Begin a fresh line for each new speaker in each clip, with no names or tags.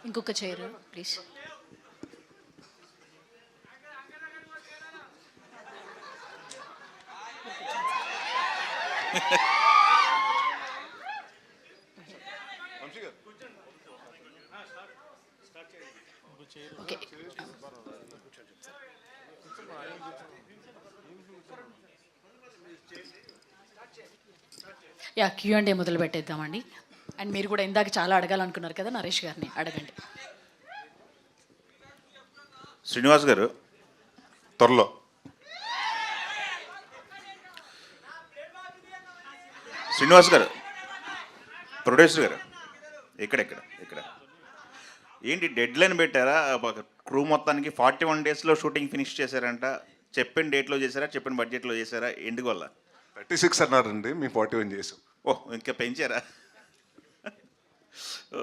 ఇంకొక chair please. Okay, yeah Q&A మొదలు పెట్టేద్దామండి. And మీరు కూడా ఇందాక చాలా అడగాలనుకున్నారు కదా, నరేష్ గారిని అడగండి.
శ్రీనివాస్ గారు త్వరలో శ్రీనివాస్ గారు ప్రొడ్యూసర్ గారు ఇక్కడ ఏంటి డెడ్ లైన్ పెట్టారా? క్రూ మొత్తానికి 41 డేస్లో షూటింగ్ ఫినిష్ చేశారంట. చెప్పిన డేట్లో చేశారా, చెప్పిన బడ్జెట్లో చేశారా? ఎందుకు వల్ల
36 అన్నారండి, మేము 41 చేసాం.
ఓహ్, ఇంకా పెంచారా?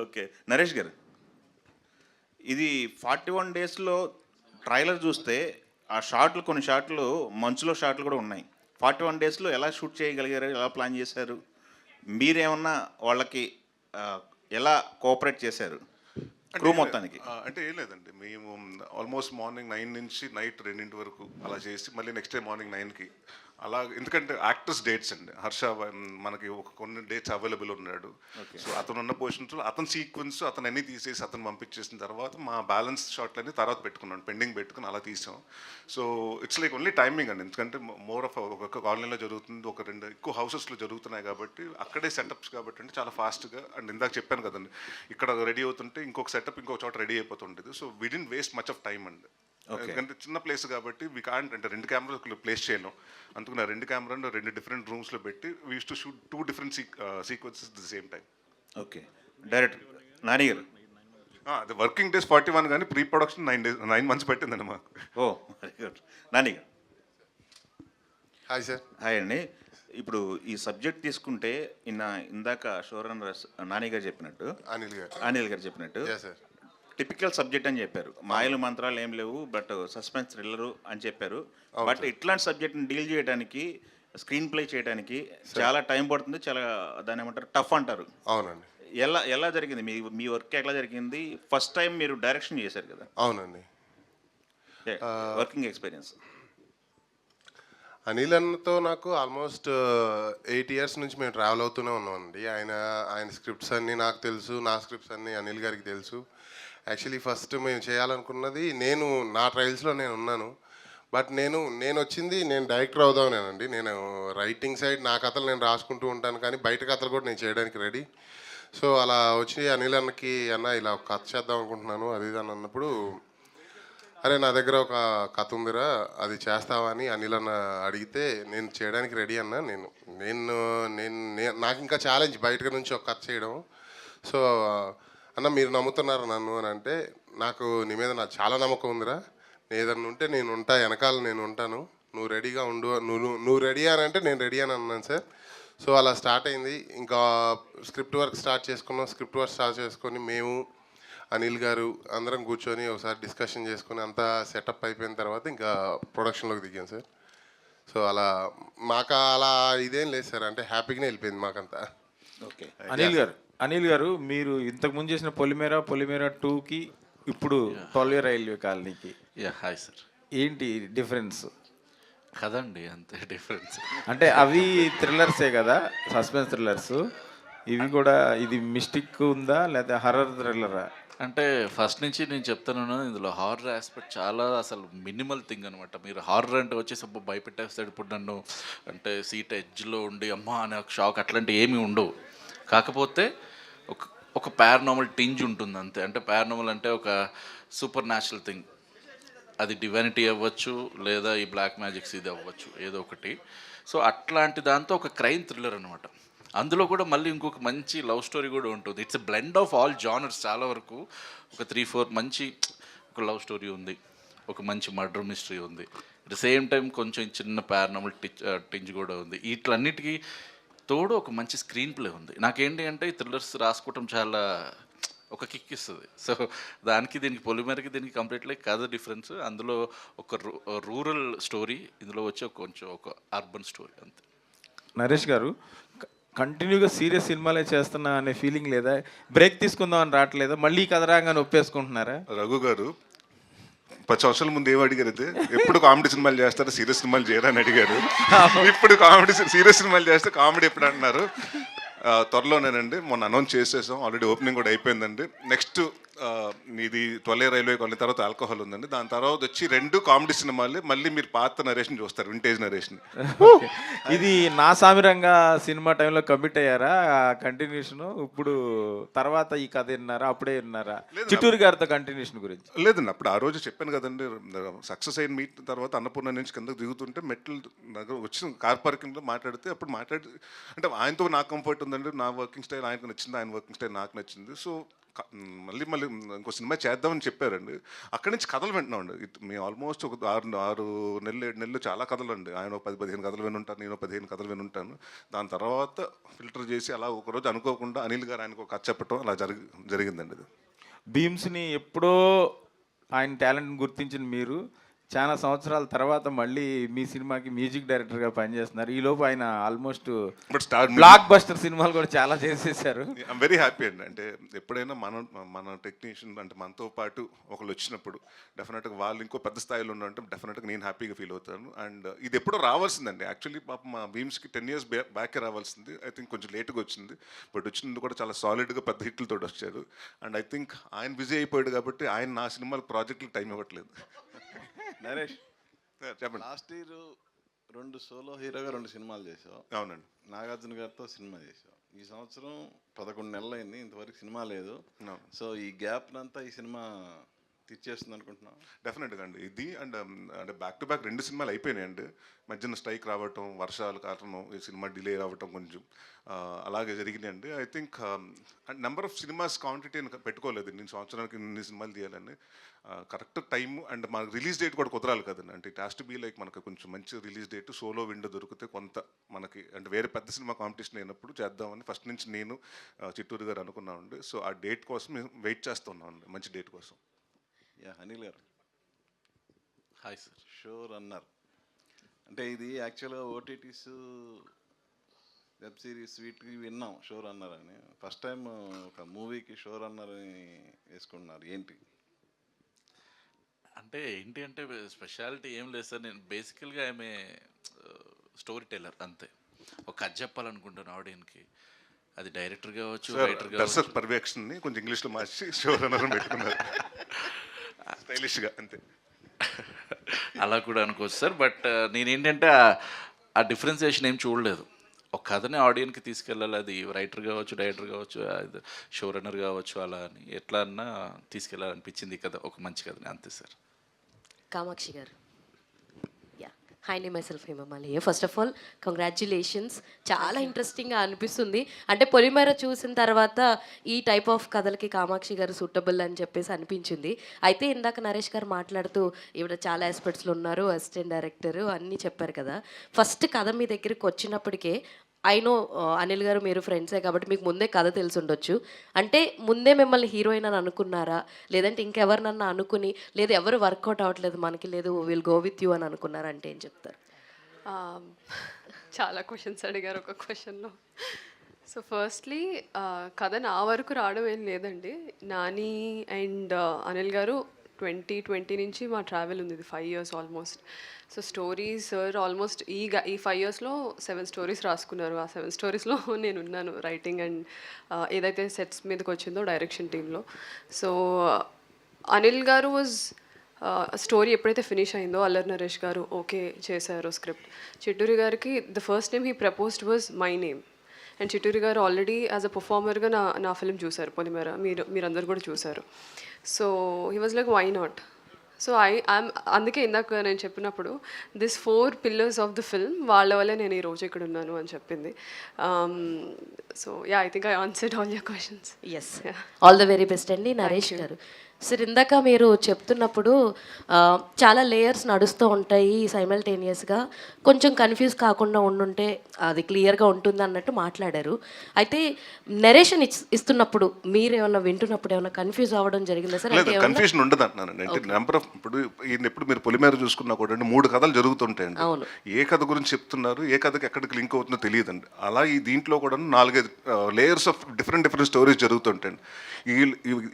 ఓకే, నరేష్ గారు ఇది 41 డేస్లో ట్రైలర్ చూస్తే ఆ షాట్లు, కొన్ని షాట్లు మంచులో షాట్లు కూడా ఉన్నాయి. 41 డేస్లో ఎలా షూట్ చేయగలిగారు, ఎలా ప్లాన్ చేశారు? మీరేమన్నా వాళ్ళకి ఎలా కోఆపరేట్ చేశారు క్రూ మొత్తానికి?
అంటే ఏం లేదండి, మేము ఆల్మోస్ట్ మార్నింగ్ 9 నుంచి నైట్ 2 వరకు అలా చేసి మళ్ళీ నెక్స్ట్ డే మార్నింగ్ 9కి అలా. ఎందుకంటే యాక్టర్స్ డేట్స్ అండి, హర్ష మనకి ఒక కొన్ని డేట్స్ అవైలబుల్ ఉన్నాడు. సో అతను ఉన్న పొజిషన్స్లో అతని సీక్వెన్స్ అతను అన్నీ తీసేసి అతను పంపించేసిన తర్వాత మా బ్యాలెన్స్ షాట్లన్నీ తర్వాత పెట్టుకున్నాను, పెండింగ్ పెట్టుకుని అలా తీసాం. So it's like only timing అండి, ఎందుకంటే మోర్ ఆఫ్ ఒక కాలనీలో జరుగుతుంది, ఒక 2 ఎక్కువ హౌసెస్లో జరుగుతున్నాయి కాబట్టి అక్కడే సెటప్స్ కాబట్టి అంటే చాలా ఫాస్ట్గా. అండ్ ఇందాక చెప్పాను కదండి, ఇక్కడ రెడీ అవుతుంటే ఇంకొక సెటప్ ఇంకొక చోట రెడీ అయిపోతుండేది. So we didn't waste much of time అండి. ఎందుకంటే చిన్న ప్లేస్ కాబట్టి వి కాంట్, అంటే 2 కెమెరాలు ప్లేస్ చేయలేం. అందుకని 2 కెమెరాలు 2 డిఫరెంట్ రూమ్స్లో పెట్టి we use to shoot 2 different sequences the same time.
Okay, direct Nani గారు
అది వర్కింగ్ డేస్ 41 కానీ ప్రీ ప్రొడక్షన్ 9 months పెట్టిందండి మాకు.
ఓ వెరీ గుడ్. నాని గారు
హాయ్ సార్.
హాయ్ అండి. ఇప్పుడు ఈ సబ్జెక్ట్ తీసుకుంటే ఇందాక షోరన్నర్ నాని గారు చెప్పినట్టు, అనిల్ గారు చెప్పినట్టు
సార్
టిపికల్ సబ్జెక్ట్ అని చెప్పారు. మాయలు మంత్రాలు ఏం లేవు, బట్ సస్పెన్స్ థ్రిల్లరు అని చెప్పారు. బట్ ఇట్లాంటి సబ్జెక్ట్ని డీల్ చేయడానికి, స్క్రీన్ ప్లే చేయడానికి చాలా టైం పడుతుంది, చాలా దాని ఏమంటారు టఫ్ అంటారు.
అవునండి.
ఎలా జరిగింది మీ వర్క్, ఎలా జరిగింది? ఫస్ట్ టైం మీరు డైరెక్షన్ చేశారు కదా?
అవునండి.
Working experience.
అనిల్ అన్నతో నాకు ఆల్మోస్ట్ 8 years నుంచి మేము ట్రావెల్ అవుతూనే ఉన్నామండి. ఆయన స్క్రిప్ట్స్ అన్నీ నాకు తెలుసు, నా స్క్రిప్ట్స్ అన్నీ అనిల్ గారికి తెలుసు. యాక్చువల్లీ ఫస్ట్ మేము చేయాలనుకున్నది, నా ట్రయల్స్లో నేను ఉన్నాను, బట్ నేను వచ్చింది నేను డైరెక్టర్ అవుదామనేనండి. నేను రైటింగ్ సైడ్ నా కథలు నేను రాసుకుంటూ ఉంటాను, కానీ బయట కథలు కూడా నేను చేయడానికి రెడీ. సో అలా వచ్చి అనిల్ అన్నకి, అన్న ఇలా ఒక కథ చేద్దాం అనుకుంటున్నాను అది ఇది అని అన్నప్పుడు, అరే నా దగ్గర ఒక కథ ఉందిరా, అది చేస్తావా అని అనిల్ అన్న అడిగితే నేను చేయడానికి రెడీ అన్న. నాకు ఇంకా ఛాలెంజ్ బయట నుంచి ఒక కథ చేయడం. సో అన్న మీరు నమ్ముతున్నారు నన్ను అని అంటే, నాకు నీ మీద నాకు చాలా నమ్మకం ఉందిరా, ఏదన్నా ఉంటే నేను ఉంటా, వెనకాల నేను ఉంటాను, నువ్వు రెడీగా ఉండు, నువ్వు రెడీ అని అంటే నేను రెడీ అని అన్నాను సార్. సో అలా స్టార్ట్ అయింది. ఇంకా స్క్రిప్ట్ వర్క్ స్టార్ట్ చేసుకొని మేము అనిల్ గారు అందరం కూర్చొని ఒకసారి డిస్కషన్ చేసుకొని అంతా సెటప్ అయిపోయిన తర్వాత ఇంకా ప్రొడక్షన్లోకి దిగాం సార్. సో మాకు అలా ఇదేం లేదు సార్, అంటే హ్యాపీగానే వెళ్ళిపోయింది మాకంతా.
ఓకే,
అనిల్ గారు మీరు ఇంతకుముందు చేసిన పొలిమేరా 2కి ఇప్పుడు తొలి రైల్వే కాలనీకి
హాయ్ సార్,
ఏంటి డిఫరెన్స్?
కదండి అంతే డిఫరెన్స్.
అంటే అవి థ్రిల్లర్సే కదా, సస్పెన్స్ థ్రిల్లర్స్. ఇవి కూడా, ఇది మిస్టిక్ ఉందా లేదా హర్రర్ థ్రిల్లరా?
అంటే ఫస్ట్ నుంచి నేను చెప్తాను, ఇందులో హారర్ ఆస్పెక్ట్ చాలా అసలు మినిమల్ థింగ్ అనమాట. మీరు హారర్ అంటే వచ్చేసి భయపెట్టేస్తాడు ఇప్పుడు నన్ను, అంటే సీట్ ఎడ్జ్లో ఉండి అమ్మా అనే ఒక షాక్ అట్లాంటివి ఏమీ ఉండవు. కాకపోతే ఒక పారానార్మల్ టింజ్ ఉంటుంది అంతే. అంటే పారానార్మల్ అంటే ఒక సూపర్ న్యాచురల్ థింగ్, అది డివైనిటీ అవ్వచ్చు లేదా ఈ బ్లాక్ మ్యాజిక్స్ ఇది అవ్వచ్చు, ఏదో ఒకటి. సో అట్లాంటి దాంతో ఒక క్రైమ్ థ్రిల్లర్ అనమాట. అందులో కూడా మళ్ళీ ఇంకొక మంచి లవ్ స్టోరీ కూడా ఉంటుంది. It's a blend of all genres. చాలా వరకు ఒక 3-4 మంచి, ఒక లవ్ స్టోరీ ఉంది, ఒక మంచి మర్డర్ మిస్టరీ ఉంది, అట్ ద సేమ్ టైం కొంచెం చిన్న పారానార్మల్ టింజ్ కూడా ఉంది. వీటన్నిటికీ తోడు ఒక మంచి స్క్రీన్ ప్లే ఉంది. నాకేంటి అంటే ఈ థ్రిల్లర్స్ రాసుకోవటం చాలా ఒక కిక్ ఇస్తుంది. సో దీనికి పొలిమేరకి దీనికి కంప్లీట్లీ కథ డిఫరెన్స్. అందులో ఒక రూరల్ స్టోరీ, ఇందులో వచ్చి కొంచెం ఒక అర్బన్ స్టోరీ అంతే.
నరేష్ గారు, కంటిన్యూగా సీరియస్ సినిమాలే చేస్తున్నా అనే ఫీలింగ్ లేదా? బ్రేక్ తీసుకుందాం అని రావట్లేదా? మళ్ళీ ఈ కథ రాగానే ఒప్పేసుకుంటున్నారా?
రఘు గారు 10 సంవత్సరాల ముందు ఏం అడిగారు అయితే, ఎప్పుడు కామెడీ సినిమాలు చేస్తారు సీరియస్ సినిమాలు చేయరా అని అడిగారు. ఇప్పుడు సీరియస్ సినిమాలు చేస్తే కామెడీ ఎప్పుడు అంటున్నారు. త్వరలోనేనండి, మొన్న అనౌన్స్ చేసేసాం, ఆల్రెడీ ఓపెనింగ్ కూడా అయిపోయిందండి. నెక్స్ట్ ఇది 12 రైల్వే కాలనీ తర్వాత ఆల్కహాల్ ఉందండి. దాని తర్వాత వచ్చి 2 కామెడీ సినిమాలు, మళ్ళీ మీరు పాత నరేషన్ చూస్తారు, వింటేజ్ నరేషన్.
ఇది నా సామిరంగా సినిమా టైంలో కమిట్ అయ్యారా కంటిన్యూషన్? ఇప్పుడు తర్వాత ఈ కథ విన్నారా? అప్పుడే విన్నారా చిట్టూరు గారితో కంటిన్యూషన్ గురించి?
లేదండి, అప్పుడు ఆ రోజు చెప్పాను కదండి, సక్సెస్ అయిన మీట్ తర్వాత అన్నపూర్ణ నుంచి కిందకు దిగుతుంటే మెట్ల దగ్గర వచ్చి కార్ పార్కింగ్లో మాట్లాడితే, అప్పుడు మాట్లాడి అంటే ఆయనతో నాకు కంఫర్ట్ ఉందండి, నా వర్కింగ్ స్టైల్ ఆయనకు నచ్చింది, ఆయన వర్కింగ్ స్టైల్ నాకు నచ్చింది. సో మళ్ళీ ఇంకో సినిమా చేద్దామని చెప్పారండి. అక్కడి నుంచి కథలు వింటున్నామండి. మేము ఆల్మోస్ట్ ఒక 6 నెలలు 7 నెలలు చాలా కథలు అండి. ఆయన 10-15 కథలు వినుంటాను, నేను 15 కథలు వినుంటాను. దాని తర్వాత ఫిల్టర్ చేసి అలా ఒకరోజు అనుకోకుండా అనిల్ గారు ఆయనకు ఒక కథ చెప్పడం అలా జరిగిందండి. ఇది
భీమ్స్ని ఎప్పుడో ఆయన టాలెంట్ని గుర్తించిన మీరు చాలా సంవత్సరాల తర్వాత మళ్ళీ మీ సినిమాకి మ్యూజిక్ డైరెక్టర్గా పనిచేస్తున్నారు. ఈలోపు ఆయన ఆల్మోస్ట్ బ్లాక్ బస్టర్ సినిమాలు కూడా చాలా చేసేసారు.
ఐఎమ్ వెరీ హ్యాపీ అండి. అంటే ఎప్పుడైనా మన టెక్నీషియన్ అంటే మనతో పాటు ఒకళ్ళు వచ్చినప్పుడు డెఫినెట్గా వాళ్ళు ఇంకో పెద్ద స్థాయిలో ఉన్నారంటే డెఫినెట్గా నేను హ్యాపీగా ఫీల్ అవుతాను. అండ్ ఇది ఎప్పుడో రావాల్సిందండి. యాక్చువల్లీ పాప మా భీమ్స్కి 10 years బ్యాకే రావాల్సింది. ఐ థింక్ కొంచెం లేట్గా వచ్చింది. బట్ వచ్చినప్పుడు కూడా చాలా సాలిడ్గా పెద్ద హిట్లతో వచ్చారు. అండ్ ఐ థింక్ ఆయన బిజీ అయిపోయాడు కాబట్టి ఆయన నా సినిమాల ప్రాజెక్టులకు టైం ఇవ్వట్లేదు.
నరేష్,
చెప్పండి.
లాస్ట్ ఇయర్ 2 సోలో హీరోగా 2 సినిమాలు చేసావు.
అవునండి.
నాగార్జున గారితో సినిమా చేసావు. ఈ సంవత్సరం 11 నెలలు అయింది, ఇంతవరకు సినిమా లేదు. సో ఈ గ్యాప్ అంతా ఈ సినిమా తీర్చేస్తుంది అనుకుంటున్నాను.
డెఫినెట్గా అండి. ఇది అండ్ అంటే బ్యాక్ టు బ్యాక్ 2 సినిమాలు అయిపోయినాయండి. మధ్యన స్ట్రైక్ రావటం, వర్షాలు కారణం ఈ సినిమా డిలే రావటం కొంచెం అలాగే జరిగినాయండి. I think number of cinemas quantity పెట్టుకోలేదు. నేను సంవత్సరానికి ఇన్ని సినిమాలు తీయాలని. కరెక్ట్ టైం అండ్ మనకు రిలీజ్ డేట్ కూడా కుదరాలి కదండి. అంటే it has to be like మనకు కొంచెం మంచి రిలీజ్ డేట్, సోలో విండో దొరికితే కొంత మనకి అంటే వేరే పెద్ద సినిమా కాంపిటీషన్ అయినప్పుడు చేద్దామని ఫస్ట్ నుంచి నేను చిట్టూరు గారు అనుకున్నామండి. సో ఆ డేట్ కోసం మేము వెయిట్ చేస్తున్నామండి, మంచి డేట్ కోసం.
యా, అనిల్ గారు,
హాయ్ సార్.
షో రన్నర్ అంటే ఇది యాక్చువల్గా ఓటీటీస్ వెబ్ సిరీస్ వీటికి విన్నాం షో రన్నర్ అని. ఫస్ట్ టైం ఒక మూవీకి షో రన్నర్ అని వేసుకుంటున్నారు, ఏంటి?
అంటే ఏంటి అంటే స్పెషాలిటీ ఏం లేదు సార్. నేను బేసికల్గా ఆమె స్టోరీ టెల్లర్ అంతే. ఒక కథ చెప్పాలనుకుంటాను ఆడియన్కి. అది డైరెక్టర్ కావచ్చు, రైటర్
దర్శక్ పర్యవేక్షణని కొంచెం ఇంగ్లీష్లో మార్చి షో రన్నర్ పెట్టుకున్నారు స్టైలిష్గా, అంతే.
అలా కూడా అనుకోవచ్చు సార్. బట్ నేనేంటంటే ఆ డిఫరెన్సియేషన్ ఏం చూడలేదు. ఒక కథని ఆడియన్కి తీసుకెళ్ళాలి, అది రైటర్ కావచ్చు, డైరెక్టర్ కావచ్చు, షో రన్నర్ కావచ్చు, అలా అని ఎట్లా అన్నా తీసుకెళ్ళాలనిపించింది కథ, ఒక మంచి కథని, అంతే సార్.
కామాక్షి గారు, యా, హాయ్, నే myself Hemamali. First of all congratulations. చాలా ఇంట్రెస్టింగ్గా అనిపిస్తుంది. అంటే పొలిమేర చూసిన తర్వాత ఈ టైప్ ఆఫ్ కథలకి కామాక్షి గారు సూటబుల్ అని చెప్పేసి అనిపించింది. అయితే ఇందాక నరేష్ గారు మాట్లాడుతూ ఈవిడ చాలా ఆస్పెక్ట్స్లో ఉన్నారు, అసిస్టెంట్ డైరెక్టర్ అన్నీ చెప్పారు కదా. ఫస్ట్ కథ మీ దగ్గరికి వచ్చినప్పటికే ఐ నో అనిల్ గారు మీరు ఫ్రెండ్సే కాబట్టి మీకు ముందే కథ తెలిసి ఉండొచ్చు. అంటే ముందే మిమ్మల్ని హీరోయిన్ అని అనుకున్నారా, లేదంటే ఇంకెవరినన్నా అనుకుని, లేదు ఎవరు వర్కౌట్ అవ్వట్లేదు మనకి, లేదు విల్ గో విత్ యూ అని అనుకున్నారా? అంటే ఏం చెప్తారు?
చాలా క్వశ్చన్స్ అడిగారు ఒక క్వశ్చన్లో. సో ఫస్ట్లీ కథ నా వరకు రావడం ఏం లేదండి. నాని అండ్ అనిల్ గారు 2020 నుంచి మా ట్రావెల్ ఉంది, ఇది 5 years almost. So stories sir almost ఈ 5 yearsలో 7 stories రాసుకున్నారు. ఆ 7 storiesలో నేను ఉన్నాను రైటింగ్ అండ్ ఏదైతే సెట్స్ మీదకి వచ్చిందో డైరెక్షన్ టీంలో. సో అనిల్ గారు వాజ్ స్టోరీ ఎప్పుడైతే ఫినిష్ అయిందో అల్లరి నరేష్ గారు ఓకే చేశారు స్క్రిప్ట్. చిట్టూరి గారికి the first name he proposed was my name. And Chitturi గారు ఆల్రెడీ యాజ్ అ పర్ఫార్మర్గా నా ఫిల్మ్ చూశారు, పొలిమేర, మీరందరూ కూడా చూశారు. So he was like why not. So అందుకే ఇందాక నేను చెప్పినప్పుడు this 4 pillars of the film వాళ్ళ వల్లే నేను ఈరోజు ఇక్కడ ఉన్నాను అని చెప్పింది. So yeah, I think I answered all your questions.
Yes, all the very best అండి. నరేష్ గారు, సార్ ఇందాక మీరు చెప్తున్నప్పుడు చాలా లేయర్స్ నడుస్తూ ఉంటాయి సైమల్టేనియస్గా, కొంచెం కన్ఫ్యూజ్ కాకుండా ఉండుంటే అది క్లియర్గా ఉంటుంది అన్నట్టు మాట్లాడారు. అయితే నెరేషన్ ఇస్తున్నప్పుడు మీరు ఏమన్నా వింటున్నప్పుడు ఏమన్నా కన్ఫ్యూజ్ అవ్వడం జరిగిందా సార్?
లేదు, కన్ఫ్యూజన్ ఉండదు అంటున్నానండి. అంటే నెంబర్ ఆఫ్ ఇప్పుడు ఈయన ఎప్పుడు మీరు పొలిమేర చూసుకున్నా కూడా 3 కథలు జరుగుతుంటాయండి.
అవును.
ఏ కథ గురించి చెప్తున్నారు, ఏ కథకి ఎక్కడికి లింక్ అవుతుందో తెలియదండి. అలా ఈ దీంట్లో కూడా 4-5 లేయర్స్ ఆఫ్ డిఫరెంట్ స్టోరీస్ జరుగుతుంటాయండి.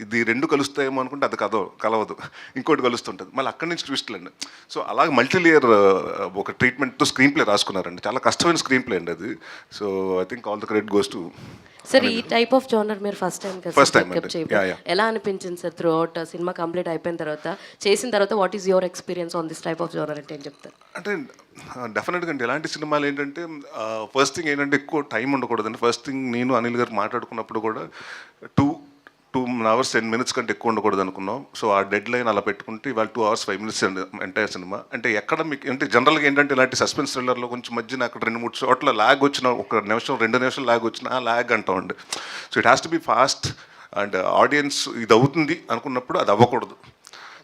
ఇది 2 కలుస్తాయేమో అనుకుంటే అది కలవదు, ఇంకోటి కలుస్తుంటుంది, మళ్ళీ అక్కడి నుంచి ట్విస్ట్లు అండి. సో అలాగే మల్టీ లేయర్ ఒక ట్రీట్మెంట్తో స్క్రీన్ ప్లే రాసుకున్నారండి. చాలా కష్టమైన స్క్రీన్ ప్లే అండి అది. So I think all the credit goes to.
Sir ఈ టైప్ ఆఫ్ జోనర్ మీరు ఫస్ట్ టైం
First time అండి. Yeah.
ఎలా అనిపించింది sir through out cinema complete అయిపోయిన తర్వాత, చేసిన తర్వాత what is your experience on this type of genre అంటే ఏం చెప్తారు?
అంటే డెఫినెట్గా అంటే ఎలాంటి సినిమాలు ఏంటంటే ఫస్ట్ థింగ్ ఏంటంటే ఎక్కువ టైం ఉండకూడదండి. ఫస్ట్ థింగ్ నేను అనిల్ గారు మాట్లాడుకున్నప్పుడు కూడా 2 hours 10 minutes కంటే ఎక్కువ ఉండకూడదు అనుకున్నాం. సో ఆ డెడ్ లైన్ అలా పెట్టుకుంటే ఇవాళ 2 hours 5 minutes అండి ఎంటైర్ సినిమా. అంటే ఎక్కడ మీకు అంటే జనరల్గా ఏంటంటే ఇలాంటి సస్పెన్స్ థ్రిల్లర్లో కొంచెం మధ్యన అక్కడ 2-3 చోట్ల ల్యాగ్ వచ్చిన, 1 నిమిషం 2 నిమిషాలు ల్యాగ్ వచ్చినా ల్యాగ్ అంటామండి. So it has to be fast and audience ఇది అవుతుంది అనుకున్నప్పుడు అది అవ్వకూడదు.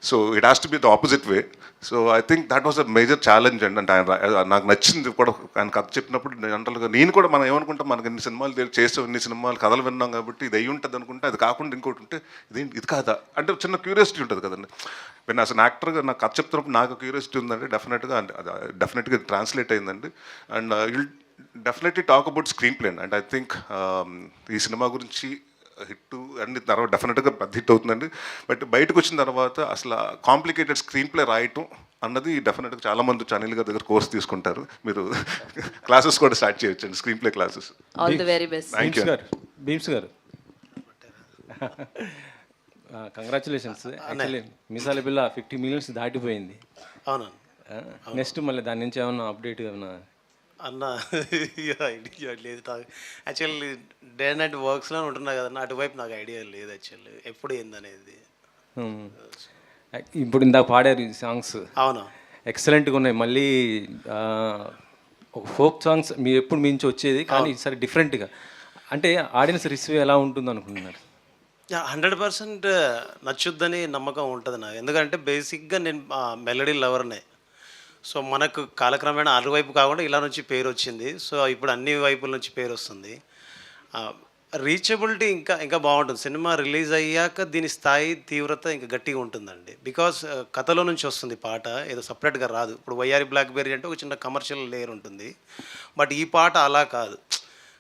So it has to be the opposite way. So I think that was a major challenge అండి. అంటే ఆయన నాకు నచ్చింది కూడా ఆయన కథ చెప్పినప్పుడు జనరల్గా నేను కూడా మనం ఏమనుకుంటాం, మనకి ఇన్ని సినిమాలు చేసాం, ఇన్ని సినిమాలు కథలు విన్నాం కాబట్టి ఇది అయ్యి ఉంటుంది అనుకుంటే అది కాకుండా ఇంకోటి ఉంటే ఇది కాదా అంటే చిన్న క్యూరియాసిటీ ఉంటుంది కదండి. నేను అసలు యాక్టర్గా నాకు కథ చెప్తున్నప్పుడు నాకు క్యూరియాసిటీ ఉందండి. డెఫినెట్గా ఇది ట్రాన్స్లేట్ అయిందండి. And will definitely talk about screen play and I think ఈ సినిమా గురించి హిట్ అన్ని తర్వాత డెఫినెట్గా పెద్ద హిట్ అవుతుందండి. బట్ బయటకు వచ్చిన తర్వాత అసలు కాంప్లికేటెడ్ స్క్రీన్ ప్లే రాయటం అన్నది డెఫినెట్గా చాలామంది అనిల్ గారి దగ్గర కోర్స్ తీసుకుంటారు. మీరు క్లాసెస్ కూడా స్టార్ట్ చేయొచ్చండి, screen play classes.
All the very best.
Thank you.
Bheems గారు కంగ్రాచులేషన్స్. యాక్చువల్లీ మిసాల బిల్ల 50 million దాటిపోయింది.
అవునా?
నెక్స్ట్ మళ్ళీ దాని నుంచి ఏమన్నా అప్డేట్ ఏమన్నా
అన్న ఐడియా లేదు నాకు. యాక్చువల్లీ డే అండ్ నైట్ వర్క్స్లో ఉంటున్నా కదన్నా, అటువైపు నాకు ఐడియా లేదు యాక్చువల్లీ ఎప్పుడు ఏందనేది.
ఇప్పుడు ఇందాక పాడారు ఈ సాంగ్స్,
అవునా?
ఎక్సలెంట్గా ఉన్నాయి. మళ్ళీ ఒక ఫోక్ సాంగ్స్ మీరు ఎప్పుడు మించి వచ్చేది, కానీ ఈసారి డిఫరెంట్గా. అంటే ఆడియన్స్ రిసీవ్ ఎలా ఉంటుంది అనుకుంటున్నారు?
100% నచ్చుద్దని నమ్మకం ఉంటుంది నాకు. ఎందుకంటే బేసిక్గా నేను మెలడీ లవర్నే. సో మనకు కాలక్రమేణా అటువైపు కాకుండా ఇలా నుంచి పేరు వచ్చింది. సో ఇప్పుడు అన్ని వైపుల నుంచి పేరు వస్తుంది. రీచబిలిటీ ఇంకా బాగుంటుంది. సినిమా రిలీజ్ అయ్యాక దీని స్థాయి తీవ్రత ఇంకా గట్టిగా ఉంటుందండి. బికాస్ కథలో నుంచి వస్తుంది పాట, ఏదో సపరేట్గా రాదు. ఇప్పుడు వయ్యారి బ్లాక్బెర్రీ అంటే ఒక చిన్న కమర్షియల్ లేయర్ ఉంటుంది. బట్ ఈ పాట అలా కాదు,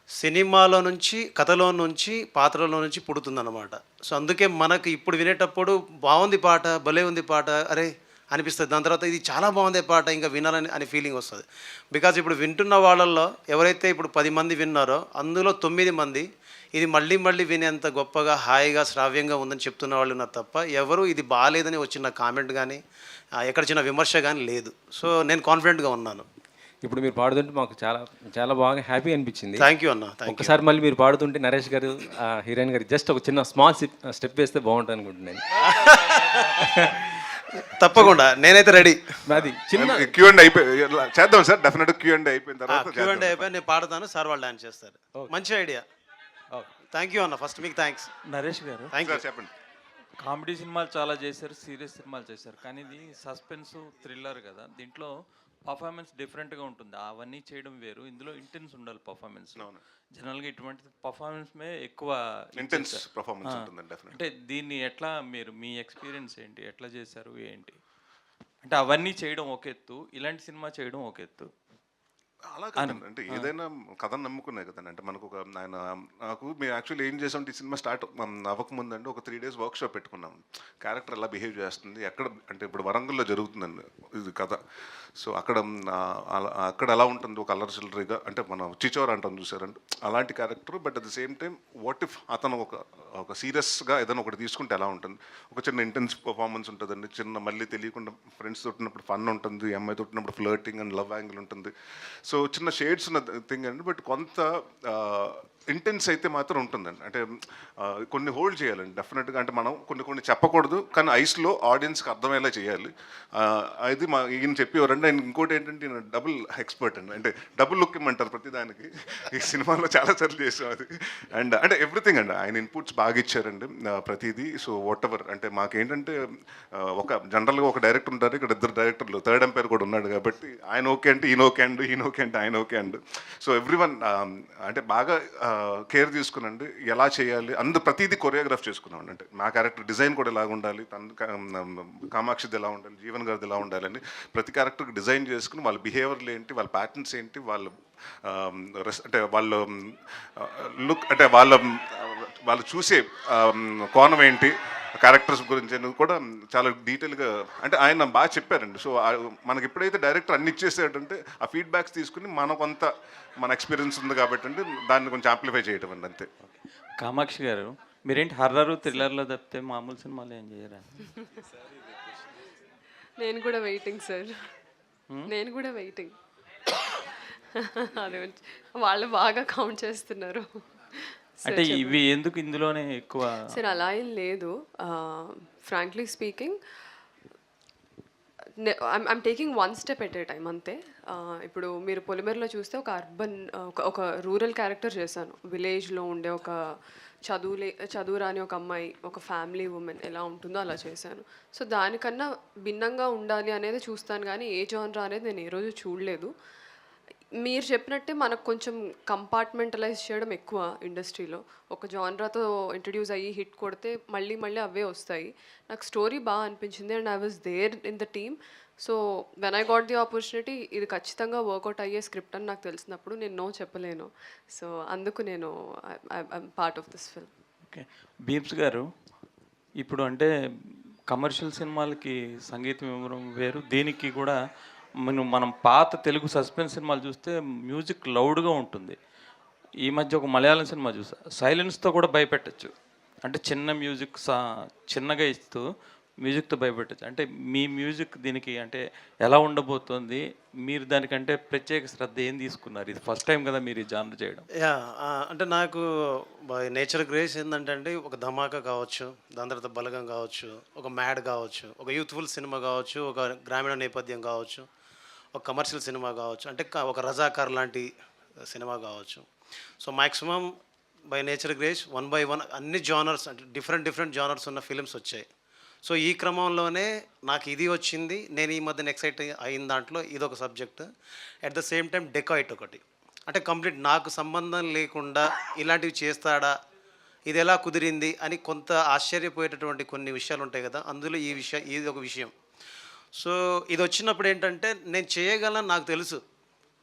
సినిమాలో నుంచి, కథలో నుంచి, పాత్రలో నుంచి పుడుతుందన్నమాట. సో అందుకే మనకు ఇప్పుడు వినేటప్పుడు బాగుంది పాట, భలే ఉంది పాట, అరే అనిపిస్తుంది. దాని తర్వాత ఇది చాలా బాగుంది పాట, ఇంకా వినాలని అనే ఫీలింగ్ వస్తుంది. బికాజ్ ఇప్పుడు వింటున్న వాళ్ళల్లో ఎవరైతే ఇప్పుడు 10 మంది విన్నారో అందులో 9 మంది ఇది మళ్ళీ వినేంత గొప్పగా, హాయిగా, శ్రావ్యంగా ఉందని చెప్తున్న వాళ్ళు ఉన్నారు తప్ప ఎవరు ఇది బాగాలేదని వచ్చిన కామెంట్ కానీ ఎక్కడ చిన్న విమర్శ కానీ లేదు. సో నేను కాన్ఫిడెంట్గా ఉన్నాను.
ఇప్పుడు మీరు పాడుతుంటే మాకు చాలా చాలా బాగా హ్యాపీ అనిపించింది.
థ్యాంక్ యూ అన్న.
ఒకసారి మళ్ళీ మీరు పాడుతుంటే నరేష్ గారు, హీరోయిన్ గారు జస్ట్ ఒక చిన్న స్మాల్ స్టెప్ వేస్తే బాగుంటుంది అనుకుంటున్నాను.
తప్పకుండా, నేనైతే రెడీ.
అది చిన్న
Q&A చేద్దాం సార్. డెఫినెట్ Q&A అయిపోయిన తర్వాత
Q&A అయిపోయి నేను పాడతాను, సార్ వాళ్ళు డాన్స్ చేస్తారు. మంచి ఐడియా. థ్యాంక్ యూ అన్న. ఫస్ట్ మీకు థ్యాంక్స్.
నరేష్ గారు,
థ్యాంక్ యూ.
చెప్పండి.
కామెడీ సినిమాలు చాలా చేశారు, సీరియస్ సినిమాలు చేశారు, కానీ ఇది సస్పెన్స్ థ్రిల్లర్ కదా. దీంట్లో పర్ఫార్మెన్స్ డిఫరెంట్గా ఉంటుంది. అవన్నీ చేయడం వేరు, ఇందులో ఇంటెన్స్ ఉండాలి పర్ఫార్మెన్స్. జనరల్గా ఇటువంటి పర్ఫార్మెన్స్ మే ఎక్కువ
ఇంటెన్స్ పర్ఫార్మెన్స్ ఉంటుందండి డెఫినెట్.
అంటే దీన్ని ఎట్లా మీరు మీ ఎక్స్పీరియన్స్ ఏంటి, ఎట్లా చేశారు ఏంటి? అంటే అవన్నీ చేయడం ఒక ఎత్తు, ఇలాంటి సినిమా చేయడం ఒక ఎత్తు.
అలా కాదండి, అంటే ఏదైనా కథను నమ్ముకునే కదండి. అంటే మనకు ఒక నాకు మేము యాక్చువల్లీ ఏం చేసాం, ఈ సినిమా స్టార్ట్ అవ్వకముందు అండి ఒక 3 days వర్క్షాప్ పెట్టుకున్నాం. క్యారెక్టర్ ఎలా బిహేవ్ చేస్తుంది, ఎక్కడ అంటే ఇప్పుడు వరంగల్లో జరుగుతుందండి ఇది కథ. సో అక్కడ ఎలా ఉంటుంది, ఒక అల్లరి చిల్లరిగా, అంటే మనం చిచోర్ అంటాం చూసారంటే అలాంటి character. But at the same time what if అతను ఒక సీరియస్గా ఏదైనా ఒకటి తీసుకుంటే ఎలా ఉంటుంది. ఒక చిన్న ఇంటెన్స్ పర్ఫార్మెన్స్ ఉంటుందండి, చిన్న మళ్ళీ తెలియకుండా ఫ్రెండ్స్ తోటినప్పుడు ఫన్ ఉంటుంది, అమ్మాయి తోటినప్పుడు ఫ్లర్టింగ్ అండ్ లవ్ యాంగిల్ ఉంటుంది. సో చిన్న షేడ్స్ ఉన్న థింగ్ అండి. బట్ కొంత ఇంటెన్స్ అయితే మాత్రం ఉంటుందండి. అంటే కొన్ని హోల్డ్ చేయాలండి డెఫినెట్గా. అంటే మనం కొన్ని చెప్పకూడదు, కానీ ఐస్లో ఆడియన్స్కి అర్థమయ్యేలా చేయాలి. అది ఈయన చెప్పేవారండి. ఆయన ఇంకోటి ఏంటంటే ఈయన డబుల్ ఎక్స్పర్ట్ అండి. అంటే డబుల్ లుక్ ఇమ్మంటారు ప్రతిదానికి. ఈ సినిమాలో చాలా సార్లు చేసాం అది. అండ్ అంటే ఎవ్రీథింగ్ అండి, ఆయన ఇన్పుట్స్ బాగా ఇచ్చారండి ప్రతిదీ. సో వాట్ ఎవర్ అంటే మాకేంటంటే ఒక జనరల్గా ఒక డైరెక్టర్ ఉంటారు, ఇక్కడ 2 డైరెక్టర్లు, థర్డ్ ఎంపైర్ కూడా ఉన్నాడు కాబట్టి ఆయన ఓకే అంటే ఈయన ఓకే అండ్, ఈయన ఓకే అంటే ఆయన ఓకే అండ్. సో ఎవ్రీవన్ అంటే బాగా కేర్ తీసుకునండి ఎలా చేయాలి ప్రతిదీ కొరియోగ్రాఫ్ చేసుకున్నామండి. అంటే మా క్యారెక్టర్ డిజైన్ కూడా ఎలా ఉండాలి, కామాక్షిది ఎలా ఉండాలి, జీవన్ గారిది ఎలా ఉండాలని ప్రతి క్యారెక్టర్కి డిజైన్ చేసుకుని వాళ్ళ బిహేవియర్లు ఏంటి, వాళ్ళ ప్యాటర్న్స్ ఏంటి, వాళ్ళ అంటే వాళ్ళ లుక్ అంటే వాళ్ళు చూసే కోణం ఏంటి, క్యారెక్టర్స్ గురించి అనేది కూడా చాలా డీటెయిల్గా అంటే ఆయన బాగా చెప్పారండి. సో మనకి ఎప్పుడైతే డైరెక్టర్ అన్ని ఇచ్చేసాడంటే ఆ ఫీడ్బ్యాక్స్ తీసుకుని మనకొంత మన ఎక్స్పీరియన్స్ ఉంది కాబట్టి అంటే దాన్ని కొంచెం యాంప్లిఫై చేయటం అండి అంతే.
కామాక్షి గారు, మీరేంటి హర్రర్ థ్రిల్లర్లో తప్పితే మామూలు సినిమాలు ఏం చేయరా?
నేను కూడా వెయిటింగ్ సార్, నేను కూడా వెయిటింగ్. అదే వాళ్ళు బాగా కౌంట్ చేస్తున్నారు.
అంటే ఇవి ఎందుకు ఇందులోనే ఎక్కువ?
సార్ అలా ఏం లేదు. Frankly speaking I'm taking 1 step at a time అంతే. ఇప్పుడు మీరు పొలిమేరలో చూస్తే ఒక అర్బన్ ఒక రూరల్ క్యారెక్టర్ చేశాను. విలేజ్లో ఉండే ఒక చదువు రాని ఒక అమ్మాయి, ఒక ఫ్యామిలీ ఉమెన్ ఎలా ఉంటుందో అలా చేశాను. సో దానికన్నా భిన్నంగా ఉండాలి అనేది చూస్తాను, కానీ ఏ జానరా అనేది నేను ఏ రోజు చూడలేదు. మీరు చెప్పినట్టే మనకు కొంచెం కంపార్ట్మెంటలైజ్ చేయడం ఎక్కువ ఇండస్ట్రీలో. ఒక జానరాతో ఇంట్రడ్యూస్ అయ్యి హిట్ కొడితే మళ్ళీ మళ్ళీ అవే వస్తాయి. నాకు స్టోరీ బాగా అనిపించింది and I was there in the team. So when I got the opportunity, ఇది ఖచ్చితంగా వర్కౌట్ అయ్యే స్క్రిప్ట్ అని నాకు తెలిసినప్పుడు నేను నో చెప్పలేను. సో అందుకు నేను I'm part of this film.
Okay, Bheems గారు, ఇప్పుడు అంటే కమర్షియల్ సినిమాలకి సంగీతం ఇవ్వడం వేరు, దీనికి కూడా మనం పాత తెలుగు సస్పెన్స్ సినిమాలు చూస్తే మ్యూజిక్ లౌడ్గా ఉంటుంది. ఈ మధ్య ఒక మలయాళం సినిమా చూసా, సైలెన్స్తో కూడా భయపెట్టచ్చు. అంటే చిన్న మ్యూజిక్ చిన్నగా ఇస్తూ మ్యూజిక్తో భయపెట్టచ్చు. అంటే మీ మ్యూజిక్ దీనికి అంటే ఎలా ఉండబోతోంది? మీరు దానికంటే ప్రత్యేక శ్రద్ధ ఏం తీసుకున్నారు? ఇది ఫస్ట్ టైం కదా మీరు ఈ జానర్ చేయడం.
అంటే నాకు నేచర్ గ్రేస్ ఏంటంటే అండి, ఒక ధమాకా కావచ్చు, దాని తర్వాత బలగం కావచ్చు, ఒక మ్యాడ్ కావచ్చు, ఒక యూత్ఫుల్ సినిమా కావచ్చు, ఒక గ్రామీణ నేపథ్యం కావచ్చు, ఒక కమర్షియల్ సినిమా కావచ్చు, అంటే ఒక రజాకార్ లాంటి సినిమా కావచ్చు. So maximum by nature grace 1 by 1 అన్ని జానర్స్, అంటే డిఫరెంట్ జానర్స్ ఉన్న ఫిలిమ్స్ వచ్చాయి. సో ఈ క్రమంలోనే నాకు ఇది వచ్చింది. నేను ఈ మధ్యన ఎక్సైట్ అయిన దాంట్లో ఇదొక subject. At the same time dacoit ఒకటి, అంటే కంప్లీట్ నాకు సంబంధం లేకుండా ఇలాంటివి చేస్తాడా, ఇది ఎలా కుదిరింది అని కొంత ఆశ్చర్యపోయేటటువంటి కొన్ని విషయాలు ఉంటాయి కదా, అందులో ఇది ఒక విషయం. సో ఇది వచ్చినప్పుడు ఏంటంటే నేను చేయగలను నాకు తెలుసు.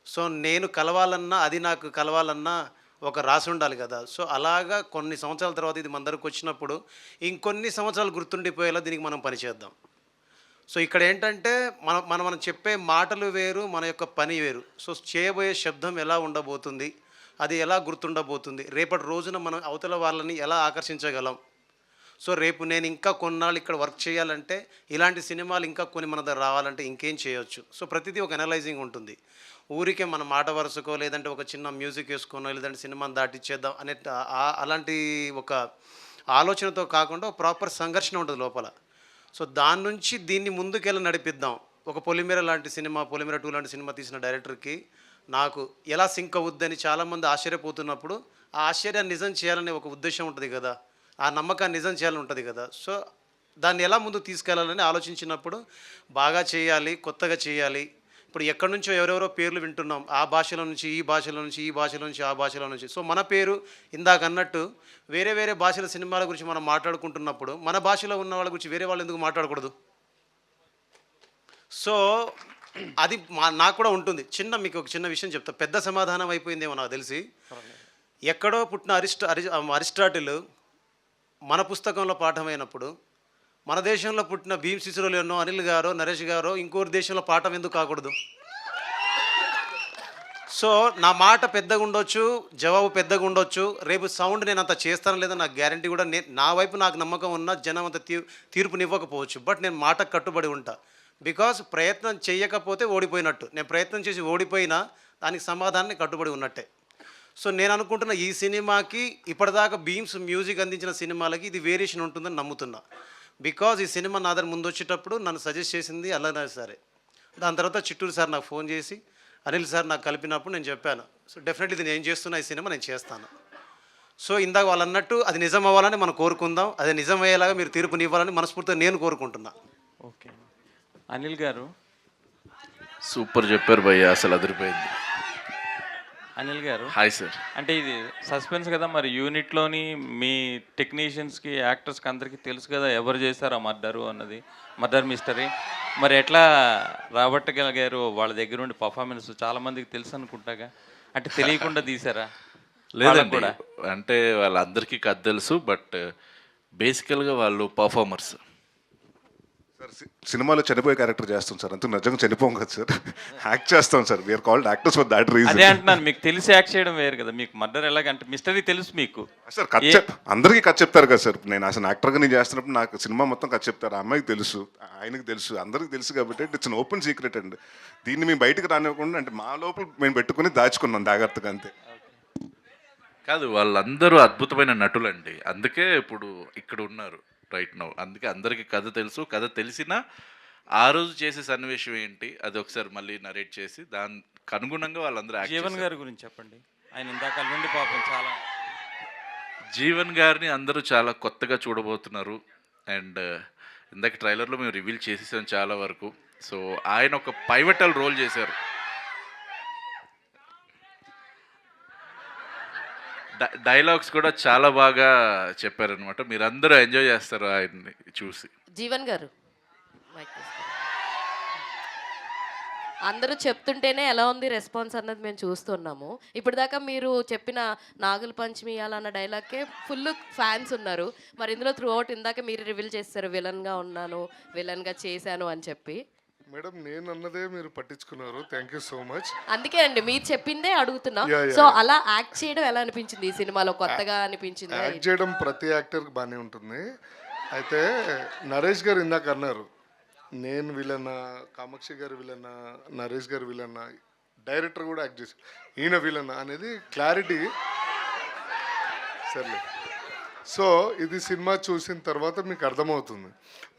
సో నేను కలవాలన్నా, అది నాకు కలవాలన్నా ఒక రాసి ఉండాలి కదా. సో అలాగా కొన్ని సంవత్సరాల తర్వాత ఇది మన దగ్గరకు వచ్చినప్పుడు ఇంకొన్ని సంవత్సరాలు గుర్తుండిపోయేలా దీనికి మనం పనిచేద్దాం. సో ఇక్కడ ఏంటంటే మనం చెప్పే మాటలు వేరు, మన యొక్క పని వేరు. సో చేయబోయే శబ్దం ఎలా ఉండబోతుంది, అది ఎలా గుర్తుండబోతుంది, రేపటి రోజున మనం అవతల వాళ్ళని ఎలా ఆకర్షించగలం. సో రేపు నేను ఇంకా కొన్నాళ్ళు ఇక్కడ వర్క్ చేయాలంటే, ఇలాంటి సినిమాలు ఇంకా కొన్ని మన దగ్గర రావాలంటే ఇంకేం చేయొచ్చు. సో ప్రతిదీ ఒక అనలైజింగ్ ఉంటుంది. ఊరికే మన మాట వరుసకో, లేదంటే ఒక చిన్న మ్యూజిక్ వేసుకోనో, లేదంటే సినిమాని దాటిచ్చేద్దాం అనే అలాంటి ఒక ఆలోచనతో కాకుండా ప్రాపర్ సంఘర్షణ ఉంటుంది లోపల. సో దాని నుంచి దీన్ని ముందుకెళ్ళి నడిపిద్దాం. ఒక పొలిమేర లాంటి సినిమా, పొలిమేర 2 లాంటి సినిమా తీసిన డైరెక్టర్కి నాకు ఎలా సింక్ అవుద్దని చాలామంది ఆశ్చర్యపోతున్నప్పుడు, ఆ ఆశ్చర్యాన్ని నిజం చేయాలనే ఒక ఉద్దేశం ఉంటుంది కదా, ఆ నమ్మకాన్ని నిజం చేయాలని ఉంటుంది కదా. సో దాన్ని ఎలా ముందుకు తీసుకెళ్లాలని ఆలోచించినప్పుడు బాగా చేయాలి, కొత్తగా చేయాలి. ఇప్పుడు ఎక్కడి నుంచో ఎవరెవరో పేర్లు వింటున్నాం, ఆ భాషలో నుంచి ఈ భాషలో నుంచి, ఈ భాషలో నుంచి ఆ భాషలో నుంచి. సో మన పేరు ఇందాక అన్నట్టు వేరే భాషల సినిమాల గురించి మనం మాట్లాడుకుంటున్నప్పుడు మన భాషలో ఉన్న వాళ్ళ గురించి వేరే వాళ్ళు ఎందుకు మాట్లాడకూడదు? సో అది నాకు కూడా ఉంటుంది. మీకు ఒక చిన్న విషయం చెప్తా, పెద్ద సమాధానం అయిపోయిందేమో నాకు తెలిసి. ఎక్కడో పుట్టిన అరిస్టాటిల్ మన పుస్తకంలో పాఠమైనప్పుడు, మన దేశంలో పుట్టిన భీమ్ సిసిరోలియనో, అనిల్ గారో, నరేష్ గారో ఇంకోరి దేశంలో పాఠం ఎందుకు కాకూడదు? సో నా మాట పెద్దగా ఉండొచ్చు, జవాబు పెద్దగా ఉండొచ్చు, రేపు సౌండ్ నేను అంత చేస్తాను లేదా నాకు గ్యారంటీ కూడా నా వైపు నాకు నమ్మకం ఉన్న జనం అంత తీర్పునివ్వకపోవచ్చు. బట్ నేను మాటకు కట్టుబడి ఉంటా. బికాస్ ప్రయత్నం చేయకపోతే ఓడిపోయినట్టు. నేను ప్రయత్నం చేసి ఓడిపోయినా దానికి సమాధానాన్ని కట్టుబడి ఉన్నట్టే. సో నేను అనుకుంటున్న ఈ సినిమాకి ఇప్పటిదాకా బీమ్స్ మ్యూజిక్ అందించిన సినిమాలకి ఇది వేరియేషన్ ఉంటుందని నమ్ముతున్నా. బికాజ్ ఈ సినిమా నా దగ్గర ముందు వచ్చేటప్పుడు నన్ను సజెస్ట్ చేసింది అల్లరి సారే. దాని తర్వాత చిట్టూరు సార్ నాకు ఫోన్ చేసి అనిల్ సార్ నాకు కలిపినప్పుడు నేను చెప్పాను, సో డెఫినెట్లీ ఇది నేను చేస్తున్న ఈ సినిమా నేను చేస్తాను. సో ఇందాక వాళ్ళు అన్నట్టు అది నిజం అవ్వాలని మనం కోరుకుందాం, అది నిజం అయ్యేలాగా మీరు తీర్పునివ్వాలని మనస్ఫూర్తిగా నేను కోరుకుంటున్నా.
ఓకే అనిల్ గారు.
సూపర్ చెప్పారు భయ్య, అసలు అదిరిపోయింది.
అనిల్ గారు
హాయ్ సార్.
అంటే ఇది సస్పెన్స్ కదా, మరి యూనిట్లోని మీ టెక్నీషియన్స్కి యాక్టర్స్కి అందరికీ తెలుసు కదా ఎవరు చేశారు ఆ మర్డరు అన్నది, మర్డర్ మిస్టరీ. మరి ఎట్లా రాబట్టగలిగారు వాళ్ళ దగ్గర ఉండి పర్ఫార్మెన్స్? చాలామందికి తెలుసు అనుకుంటాగా, అంటే తెలియకుండా తీసారా?
లేదండి, అంటే వాళ్ళందరికీ కథ తెలుసు, బట్ బేసికల్గా వాళ్ళు పర్ఫార్మర్స్.
సార్ సినిమాలో చనిపోయే క్యారెక్టర్ చేస్తాం సార్, అంతే నిజంగా చనిపోం కదా సార్, యాక్ట్ చేస్తాం sir. We are called actors for that reason.
అదే అంటున్నాను, మీకు తెలిసి యాక్ట్ చేయడం వేరు కదా, మీకు మర్డర్ ఎలాగంటే మిస్టరీ తెలుసు మీకు.
సార్ అందరికీ కథ చెప్తారు కదా సార్. నేను అసలు యాక్టర్గా నేను చేస్తున్నప్పుడు నాకు సినిమా మొత్తం కథ చెప్తారు. ఆ అమ్మాయికి తెలుసు, ఆయనకి తెలుసు, అందరికీ తెలుసు కాబట్టి ఇట్స్ అన్ ఓపెన్ సీక్రెట్ అండి. దీన్ని మేము బయటకు రానివ్వకుండా అంటే మా లోపల మేము పెట్టుకుని దాచుకున్నాం జాగ్రత్తగా, అంతే.
కాదు, వాళ్ళందరూ అద్భుతమైన నటులండి, అందుకే ఇప్పుడు ఇక్కడ ఉన్నారు రైట్ నౌ. అందుకే అందరికీ కథ తెలుసు. కథ తెలిసినా ఆ రోజు చేసే సన్నివేశం ఏంటి అది ఒకసారి మళ్ళీ నరేట్ చేసి దానికి అనుగుణంగా వాళ్ళందరూ యాక్ట్
జీవన్ గారి గురించి చెప్పండి. ఆయన ఇందాక నుండి పాపం చాలా,
జీవన్ గారిని అందరూ చాలా కొత్తగా చూడబోతున్నారు. అండ్ ఇందాక ట్రైలర్లో మేము రివీల్ చేసేసాం చాలా వరకు. సో ఆయన ఒక పైవటల్ రోల్ చేశారు. డైలాగ్స్ కూడా చాలా బాగా చెప్పారనమాట. మీరందరూ ఎంజాయ్ చేస్తారు ఆయన్ని చూసి.
జీవన్ గారు అందరూ చెప్తుంటేనే ఎలా ఉంది రెస్పాన్స్ అన్నది మేము చూస్తున్నాము. ఇప్పటిదాకా మీరు చెప్పిన నాగుల పంచమి అన్న డైలాగ్కే ఫుల్ ఫ్యాన్స్ ఉన్నారు. మరి ఇందులో త్రూ అవుట్ ఇందాక మీరు రివీల్ చేస్తారు విలన్గా ఉన్నాను, విలన్గా చేశాను అని చెప్పి.
మేడం నేను అన్నదే మీరు పట్టించుకున్నారు, థ్యాంక్ యూ సో మచ్.
అందుకే అండి మీరు చెప్పిందే అడుగుతున్నా. సో అలా యాక్ట్ చేయడం ఎలా అనిపించింది ఈ సినిమాలో? కొత్తగా అనిపించింది?
యాక్ట్ చేయడం ప్రతి యాక్టర్కి బాగానే ఉంటుంది. అయితే నరేష్ గారు ఇందాక అన్నారు నేను విలన్నా, కామాక్షి గారు విలన్నా, నరేష్ గారు విలన్నా, డైరెక్టర్ కూడా యాక్ట్ చేశారు, ఈయన విలన్నా అనేది క్లారిటీ సర్లే. సో ఇది సినిమా చూసిన తర్వాత మీకు అర్థమవుతుంది.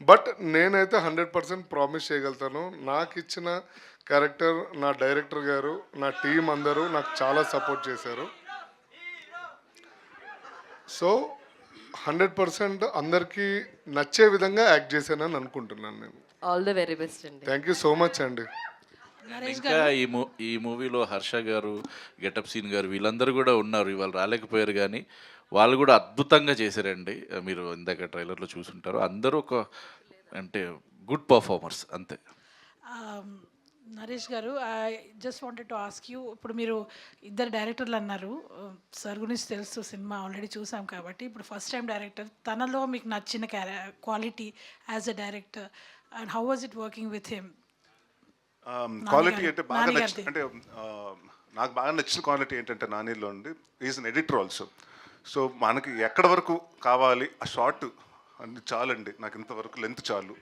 బట్ నేనైతే 100% ప్రామిస్ చేయగలుగుతాను, నాకు ఇచ్చిన క్యారెక్టర్ నా డైరెక్టర్ గారు, నా టీం అందరూ నాకు చాలా సపోర్ట్ చేశారు. సో 100% అందరికీ నచ్చే విధంగా యాక్ట్ చేశానని అనుకుంటున్నాను నేను.
ఆల్ ది వెరీ బెస్ట్ అండి.
థ్యాంక్ యూ సో మచ్ అండి.
ఇంకా ఈ మూవీలో హర్ష గారు, గెటప్ సీన్ గారు వీళ్ళందరూ కూడా ఉన్నారు. ఇవాళ రాలేకపోయారు కానీ వాళ్ళు కూడా అద్భుతంగా చేశారండి. మీరు ఇందాక ట్రైలర్లో చూసుంటారు. అందరూ ఒక అంటే గుడ్ పర్ఫార్మర్స్ అంతే.
నరేష్ గారు, I just wanted to ask you, ఇప్పుడు మీరు ఇద్దరు డైరెక్టర్లు అన్నారు. సార్ గురించి తెలుసు, సినిమా ఆల్రెడీ చూసాం కాబట్టి. ఇప్పుడు ఫస్ట్ టైం డైరెక్టర్, తనలో మీకు నచ్చిన quality as a director and how was it working with him?
Quality అంటే బాగా అంటే నాకు బాగా నచ్చిన క్వాలిటీ ఏంటంటే నానిలో ఉండి is an editor also. So మనకి ఎక్కడ వరకు కావాలి ఆ షార్ట్ అన్ని చాలండి, నాకు ఇంతవరకు లెంత్ చాలు.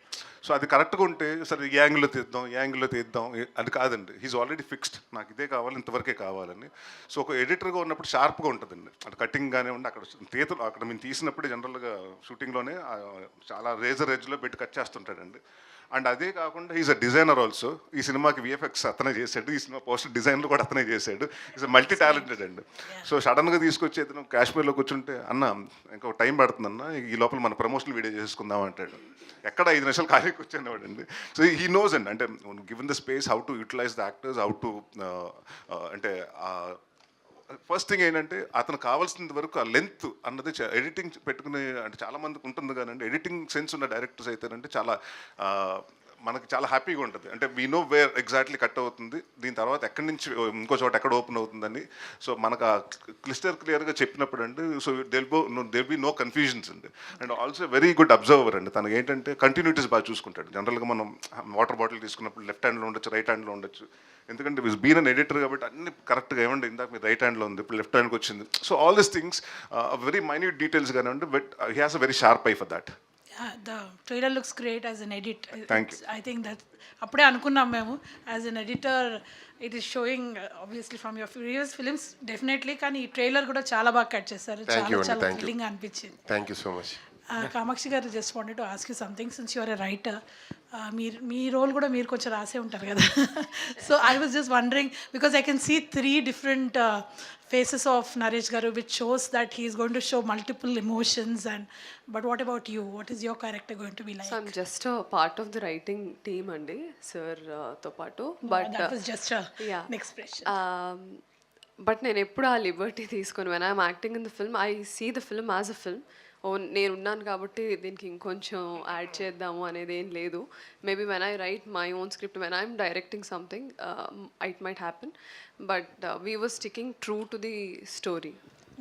సో అది కరెక్ట్గా ఉంటే సరే ఈ యాంగిల్లో తీద్దాం అది కాదండి. హీజ్ ఆల్రెడీ ఫిక్స్డ్, నాకు ఇదే కావాలి, ఇంతవరకే కావాలని. సో ఒక ఎడిటర్గా ఉన్నప్పుడు షార్ప్గా ఉంటుందండి. అంటే కటింగ్ కానివ్వండి, అక్కడ మేము తీసినప్పుడు జనరల్గా షూటింగ్లోనే చాలా రేజర్ ఎడ్జ్లో పెట్టి కట్ చేస్తుంటాడండి. అండ్ అదే కాకుండా ఈజ్ అ డిజైనర్ ఆల్సో. ఈ సినిమాకి విఎఫ్ఎక్స్ అతనే చేశాడు, ఈ సినిమా పోస్టర్ డిజైన్లు కూడా అతనే చేశాడు. ఈజ్ మల్టీ టాలెంటెడ్ అండి. సో సడన్గా తీసుకొచ్చి ఏదైనా కాశ్మీర్లో కూర్చుంటే అన్న ఇంకో టైం పడుతుందన్న, ఈ లోపల మన ప్రమోషనల్ వీడియో చేసుకుందాం అంటాడు. ఎక్కడ 5 నిమిషాలు ఖాళీ కూర్చునేవాడు అండి. సో హీ నోస్ అండి, అంటే given the space how to utilise the actors, how to అంటే ఫస్ట్ థింగ్ ఏంటంటే అతను కావాల్సినంత వరకు ఆ లెంత్ అన్నది ఎడిటింగ్ పెట్టుకునే అంటే చాలామందికి ఉంటుంది కానండి, ఎడిటింగ్ సెన్స్ ఉన్న డైరెక్టర్స్ అయితేనంటే చాలా మనకి చాలా హ్యాపీగా ఉంటుంది. అంటే we know where exactly cut అవుతుంది, దీని తర్వాత ఎక్కడి నుంచి ఇంకో చోట ఎక్కడ ఓపెన్ అవుతుందని. సో మనకు ఆ క్లియర్గా చెప్పినప్పుడు అండి, so they'll be no confusions అండి. And also very good observer అండి. తనకి ఏంటంటే కంటిన్యూటీస్ బాగా చూసుకుంటాడు. జనరల్గా మనం వాటర్ బాటిల్ తీసుకున్నప్పుడు లెఫ్ట్ హ్యాండ్లో ఉండొచ్చు, రైట్ హ్యాండ్లో ఉండొచ్చు. ఎందుకంటే విజ్ బీన్ అన్ ఎడిటర్ కాబట్టి అన్ని కరెక్ట్గా ఏమండి, ఇందాక మీరు రైట్ హ్యాండ్లో ఉంది, ఇప్పుడు లెఫ్ట్ హ్యాండ్కి వచ్చింది. So all this things very minute details కానివ్వండి, but he has a very sharp eye for that.
The trailer looks great as an edit.
Thank you.
I think that అప్పుడే అనుకున్నాం మేము as an editor it is showing obviously from your previous films definitely, కానీ ఈ trailer కూడా చాలా బాగా cut చేశారు.
Thank you
చాలా
అండి,
చాలా
thank you.
థ్రిల్లింగ్ అనిపించింది.
Thank you so much.
Kamakshi గారు, just wanted to ask you something since your a writer. మీ రోల్ కూడా మీరు కొంచెం రాసే ఉంటారు కదా. So I was just wondering because I can see 3 different faces of Naresh Garu, which shows that he is going to show multiple emotions. But what about you? What is your character going to be like?
So I'm just a part of the writing team అండి sir తో పాటు. But
that was just an expression.
బట్ నేను ఎప్పుడు ఆ liberty తీసుకొని when I'm acting in the film I see the film as a film. ఓ నేను ఉన్నాను కాబట్టి దీనికి ఇంకొంచెం యాడ్ చేద్దాము అనేది ఏం లేదు. Maybe when I write my own script, when I'm directing something, it might happen. But we were sticking true to the story.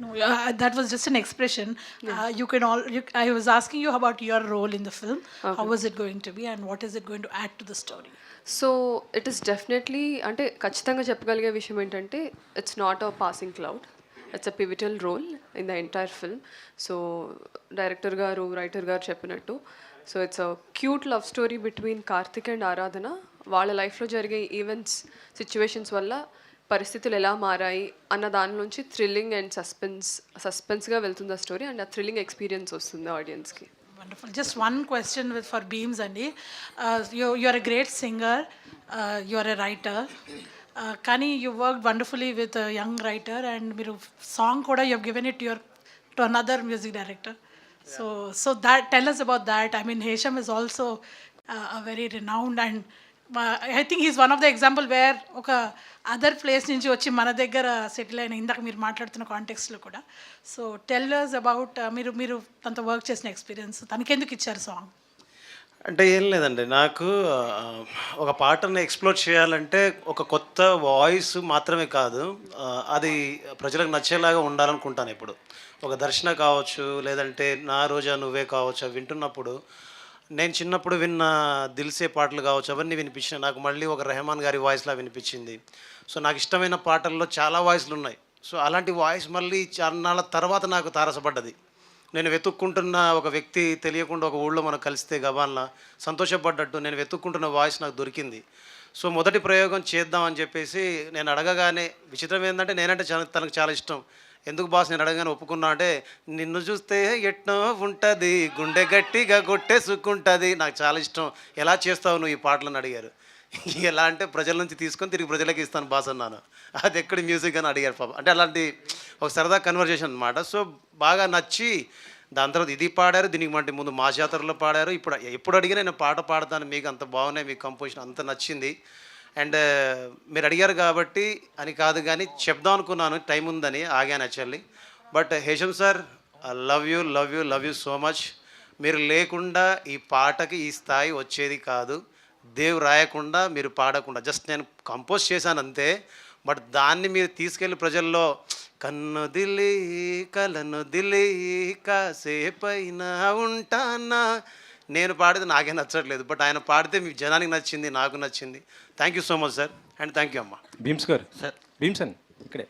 No, that was just an expression. You can I was asking you about your role in the film. How was it going to be, and what is it going to add to the story?
So it is definitely, అంటే ఖచ్చితంగా చెప్పగలిగే విషయం ఏంటంటే it's not a passing cloud, it's a pivotal role in the entire film. So director గారు, writer గారు చెప్పినట్టు, so it's a cute love story between Karthik and Aradhana. వాళ్ళ లైఫ్లో జరిగే ఈవెంట్స్, సిచ్యువేషన్స్ వల్ల పరిస్థితులు ఎలా మారాయి అన్న దాని నుంచి థ్రిల్లింగ్ అండ్ సస్పెన్స్గా వెళ్తుంది ఆ స్టోరీ, అండ్ ఆ థ్రిల్లింగ్ ఎక్స్పీరియన్స్ వస్తుంది ఆడియన్స్కి.
Wonderful. Just one question for Beams Andi. You are a great singer. You are a writer. Kani, you worked wonderfully with a young writer, and మీరు song కూడా you have given it to another music director. So that, tell us about that. I mean, Hesham is also a very renowned, and I think he's one of the example where ఒక other place నుంచి వచ్చి మన దగ్గర settle అయిన, ఇందాక మీరు మాట్లాడుతున్న కాంటెక్స్లో కూడా. సో టెల్ us అబౌట్ మీరు తనతో వర్క్ చేసిన ఎక్స్పీరియన్స్, తనకెందుకు ఇచ్చారు సాంగ్?
అంటే ఏం లేదండి, నాకు ఒక పాటను ఎక్స్ప్లోర్ చేయాలంటే ఒక కొత్త వాయిస్ మాత్రమే కాదు, అది ప్రజలకు నచ్చేలాగా ఉండాలనుకుంటాను. ఇప్పుడు ఒక దర్శన కావచ్చు, లేదంటే నా రోజా నువ్వే కావచ్చు, అవి వింటున్నప్పుడు నేను చిన్నప్పుడు విన్న దిల్సే పాటలు కావచ్చు, అవన్నీ వినిపించినాయి. నాకు మళ్ళీ ఒక రెహమాన్ గారి వాయిస్లా వినిపించింది. సో నాకు ఇష్టమైన పాటల్లో చాలా వాయిస్లు ఉన్నాయి. సో అలాంటి వాయిస్ మళ్ళీ చాన్నాళ్ళ తర్వాత నాకు తారసపడ్డది. నేను వెతుక్కుంటున్న ఒక వ్యక్తి తెలియకుండా ఒక ఊళ్ళో మనం కలిస్తే గబాల్లా సంతోషపడ్డట్టు నేను వెతుక్కుంటున్న వాయిస్ నాకు దొరికింది. సో మొదటి ప్రయోగం చేద్దామని చెప్పేసి నేను అడగగానే, విచిత్రం ఏంటంటే నేనంటే తనకు చాలా ఇష్టం. ఎందుకు బాస్ నేను అడగగానే ఒప్పుకున్నా అంటే, నిన్ను చూస్తే ఎట్నో ఉంటుంది, గుండె గట్టిగా కొట్టేసుకుంటుంది, నాకు చాలా ఇష్టం, ఎలా చేస్తావు నువ్వు ఈ పాటలను అడిగారు. ఎలా అంటే ప్రజల నుంచి తీసుకొని తిరిగి ప్రజలకి ఇస్తాను బాస్ అన్నాను. అది ఎక్కడి మ్యూజిక్ అని అడిగారు పాప. అంటే అలాంటి ఒక సరదా కన్వర్జేషన్ అనమాట. సో బాగా నచ్చి దాని తర్వాత ఇది పాడారు, దీనికి మంటే ముందు మా జాతరలో పాడారు. ఇప్పుడు ఎప్పుడు అడిగినా నేను పాట పాడతాను, మీకు అంత బాగున్నాయి, మీకు కంపోజిషన్ అంత నచ్చింది. అండ్ మీరు అడిగారు కాబట్టి అని కాదు, కానీ చెప్దాం అనుకున్నాను, టైం ఉందని ఆగాను actually. But Hesham sir, love you so much. మీరు లేకుండా ఈ పాటకి ఈ స్థాయి వచ్చేది కాదు. దేవ్ రాయకుండా మీరు పాడకుండా, జస్ట్ నేను కంపోజ్ చేశాను అంతే. బట్ దాన్ని మీరు తీసుకెళ్ళి ప్రజల్లో కన్ను దిలి కలను దిలి కాసేపైనా ఉంటానా, నేను పాడితే నాకే నచ్చట్లేదు, బట్ ఆయన పాడితే మీ జనానికి నచ్చింది, నాకు నచ్చింది. Thank you so much sir, and thank you అమ్మ.
భీమ్స్ గారు, సార్ భీమ్స్ అని ఇక్కడే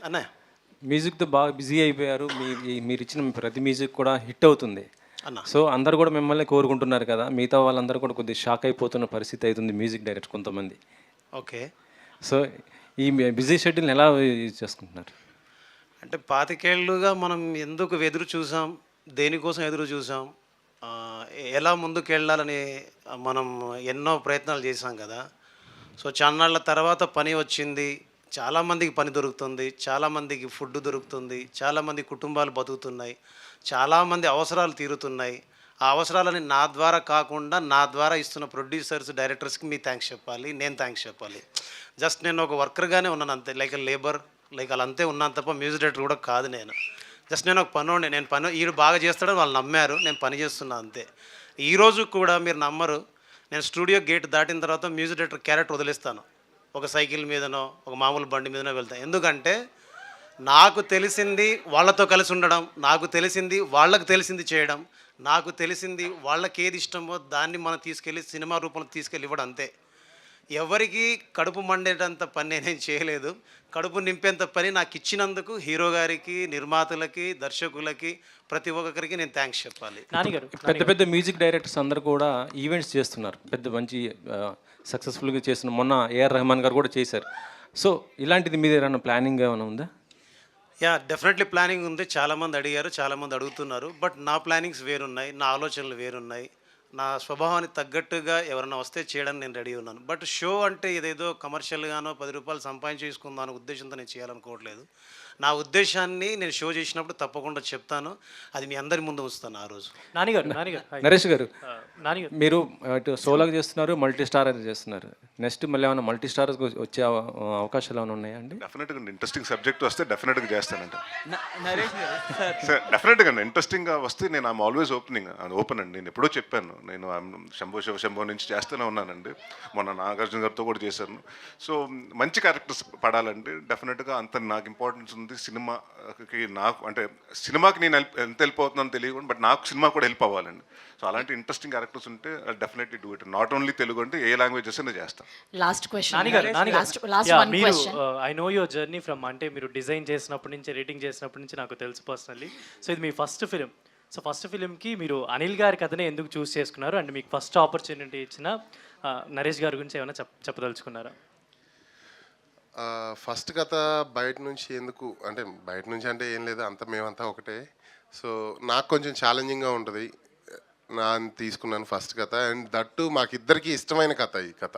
అన్నయ్య
మ్యూజిక్తో బాగా బిజీ అయిపోయారు. మీరు ఇచ్చిన ప్రతి మ్యూజిక్ కూడా హిట్ అవుతుంది
అన్న.
సో అందరు కూడా మిమ్మల్ని కోరుకుంటున్నారు కదా, మిగతా వాళ్ళందరూ కూడా కొద్దిగా షాక్ అయిపోతున్న పరిస్థితి అవుతుంది మ్యూజిక్ డైరెక్టర్ కొంతమంది.
ఓకే,
సో ఈ బిజీ షెడ్యూల్ని ఎలా యూజ్ చేసుకుంటున్నారు?
అంటే 25 ఏళ్ళుగా మనం ఎందుకు ఎదురు చూసాం, దేనికోసం ఎదురు చూసాం, ఎలా ముందుకు వెళ్ళాలని మనం ఎన్నో ప్రయత్నాలు చేసాం కదా. సో చాన్నాళ్ళ తర్వాత పని వచ్చింది, చాలామందికి పని దొరుకుతుంది, చాలామందికి ఫుడ్ దొరుకుతుంది, చాలామంది కుటుంబాలు బతుకుతున్నాయి, చాలామంది అవసరాలు తీరుతున్నాయి. ఆ అవసరాలని నా ద్వారా కాకుండా నా ద్వారా ఇస్తున్న ప్రొడ్యూసర్స్, డైరెక్టర్స్కి మీ థ్యాంక్స్ చెప్పాలి, నేను థ్యాంక్స్ చెప్పాలి. జస్ట్ నేను ఒక వర్కర్గానే ఉన్నాను అంతే, లైక్ లేబర్, లైక్ అలా అంతే ఉన్నాను తప్ప మ్యూజిక్ డైరెక్టర్ కూడా కాదు నేను. జస్ట్ నేను ఒక పనోడిని, నేను పని ఈడు బాగా చేస్తాడని వాళ్ళు నమ్మారు, నేను పని చేస్తున్నా అంతే. ఈరోజు కూడా మీరు నమ్మరు, నేను స్టూడియో గేట్ దాటిన తర్వాత మ్యూజిక్ డైరెక్టర్ క్యారెక్టర్ వదిలేస్తాను, ఒక సైకిల్ మీదనో ఒక మామూలు బండి మీదనో వెళ్తాను. ఎందుకంటే నాకు తెలిసింది వాళ్ళతో కలిసి ఉండడం, నాకు తెలిసింది వాళ్ళకు తెలిసింది చేయడం, నాకు తెలిసింది వాళ్ళకి ఏది ఇష్టమో దాన్ని మనం తీసుకెళ్ళి సినిమా రూపంలో తీసుకెళ్ళి ఇవ్వడం అంతే. ఎవరికి కడుపు మండేటంత పని నేనేం చేయలేదు. కడుపు నింపేంత పని నాకు ఇచ్చినందుకు హీరో గారికి, నిర్మాతలకి, దర్శకులకి, ప్రతి ఒక్కరికి నేను థ్యాంక్స్ చెప్పాలి.
పెద్ద పెద్ద మ్యూజిక్ డైరెక్టర్స్ అందరూ కూడా ఈవెంట్స్ చేస్తున్నారు, పెద్ద మంచి సక్సెస్ఫుల్గా చేస్తున్న. మొన్న ఏఆర్ రెహమాన్ గారు కూడా చేశారు. సో ఇలాంటిది మీద ఏమైనా ప్లానింగ్ ఏమైనా ఉందా?
యా, డెఫినెట్లీ ప్లానింగ్ ఉంది. చాలామంది అడిగారు, చాలామంది అడుగుతున్నారు. బట్ నా ప్లానింగ్స్ వేరున్నాయి, నా ఆలోచనలు వేరున్నాయి. నా స్వభావానికి తగ్గట్టుగా ఎవరైనా వస్తే చేయడానికి నేను రెడీ ఉన్నాను. బట్ షో అంటే ఇదేదో కమర్షియల్గానో 10 రూపాయలు సంపాదించేసుకుందాం అనే ఉద్దేశంతో నేను చేయాలనుకోవట్లేదు. నా ఉద్దేశాన్ని నేను షో చేసినప్పుడు తప్పకుండా చెప్తాను. అది మీ అందరి ముందు ఉంచుతాను ఆ రోజు.
నరేష్ గారు, మీరు ఇటు సోలోగా చేస్తున్నారు, మల్టీ స్టార్ అది చేస్తున్నారు. నెక్స్ట్ మళ్ళీ ఏమైనా మల్టీ స్టార్ వచ్చే అవకాశాలు ఏమైనా ఉన్నాయా అండి?
డెఫినెట్గా ఇంట్రెస్టింగ్ సబ్జెక్ట్ వస్తే డెఫినెట్గా చేస్తానండి. సార్ డెఫినెట్గా ఇంట్రెస్టింగ్గా వస్తే నేను ఐఎమ్ ఆల్వేస్ ఓపెన్ అండి. నేను ఎప్పుడో చెప్పాను, నేను శంభో నుంచి చేస్తూనే ఉన్నానండి. మొన్న నాగార్జున గారితో కూడా చేశాను. సో మంచి క్యారెక్టర్స్ పడాలంటే డెఫినెట్గా అంత నాకు ఇంపార్టెన్స్ ఉంది. సినిమాకి నాకు అంటే సినిమాకి నేను ఎంత హెల్ప్ అవుతున్నానో తెలియకుండా, బట్ నాకు సినిమా కూడా హెల్ప్ అవ్వాలండి. సో అలాంటి ఇంట్రెస్టింగ్ క్యారెక్టర్స్ ఉంటే definitely do it. Not only Telugu అంటే ఏ లాంగ్వేజెస్ అయినా చేస్తాను.
Last question,
I know your journey from, అంటే మీరు డిజైన్ చేసినప్పటి నుంచి, రేటింగ్ చేసినప్పటి నుంచి నాకు తెలుసు పర్సనల్లీ. సో ఇది మీ ఫస్ట్ ఫిలిం. సో ఫస్ట్ ఫిలింకి మీరు అనిల్ గారి కథనే ఎందుకు చూస్ చేసుకున్నారు? అండ్ మీకు ఫస్ట్ ఆపర్చునిటీ ఇచ్చిన నరేష్ గారి గురించి ఏమైనా చెప్పదలుచుకున్నారా?
ఫస్ట్ కథ బయట నుంచి ఎందుకు అంటే, బయట నుంచి అంటే ఏం లేదు, అంత మేమంతా ఒకటే. సో నాకు కొంచెం ఛాలెంజింగ్గా ఉంటుంది. నా తీసుకున్నాను ఫస్ట్ కథ. అండ్ దట్టు మాకిద్దరికి ఇష్టమైన కథ. ఈ కథ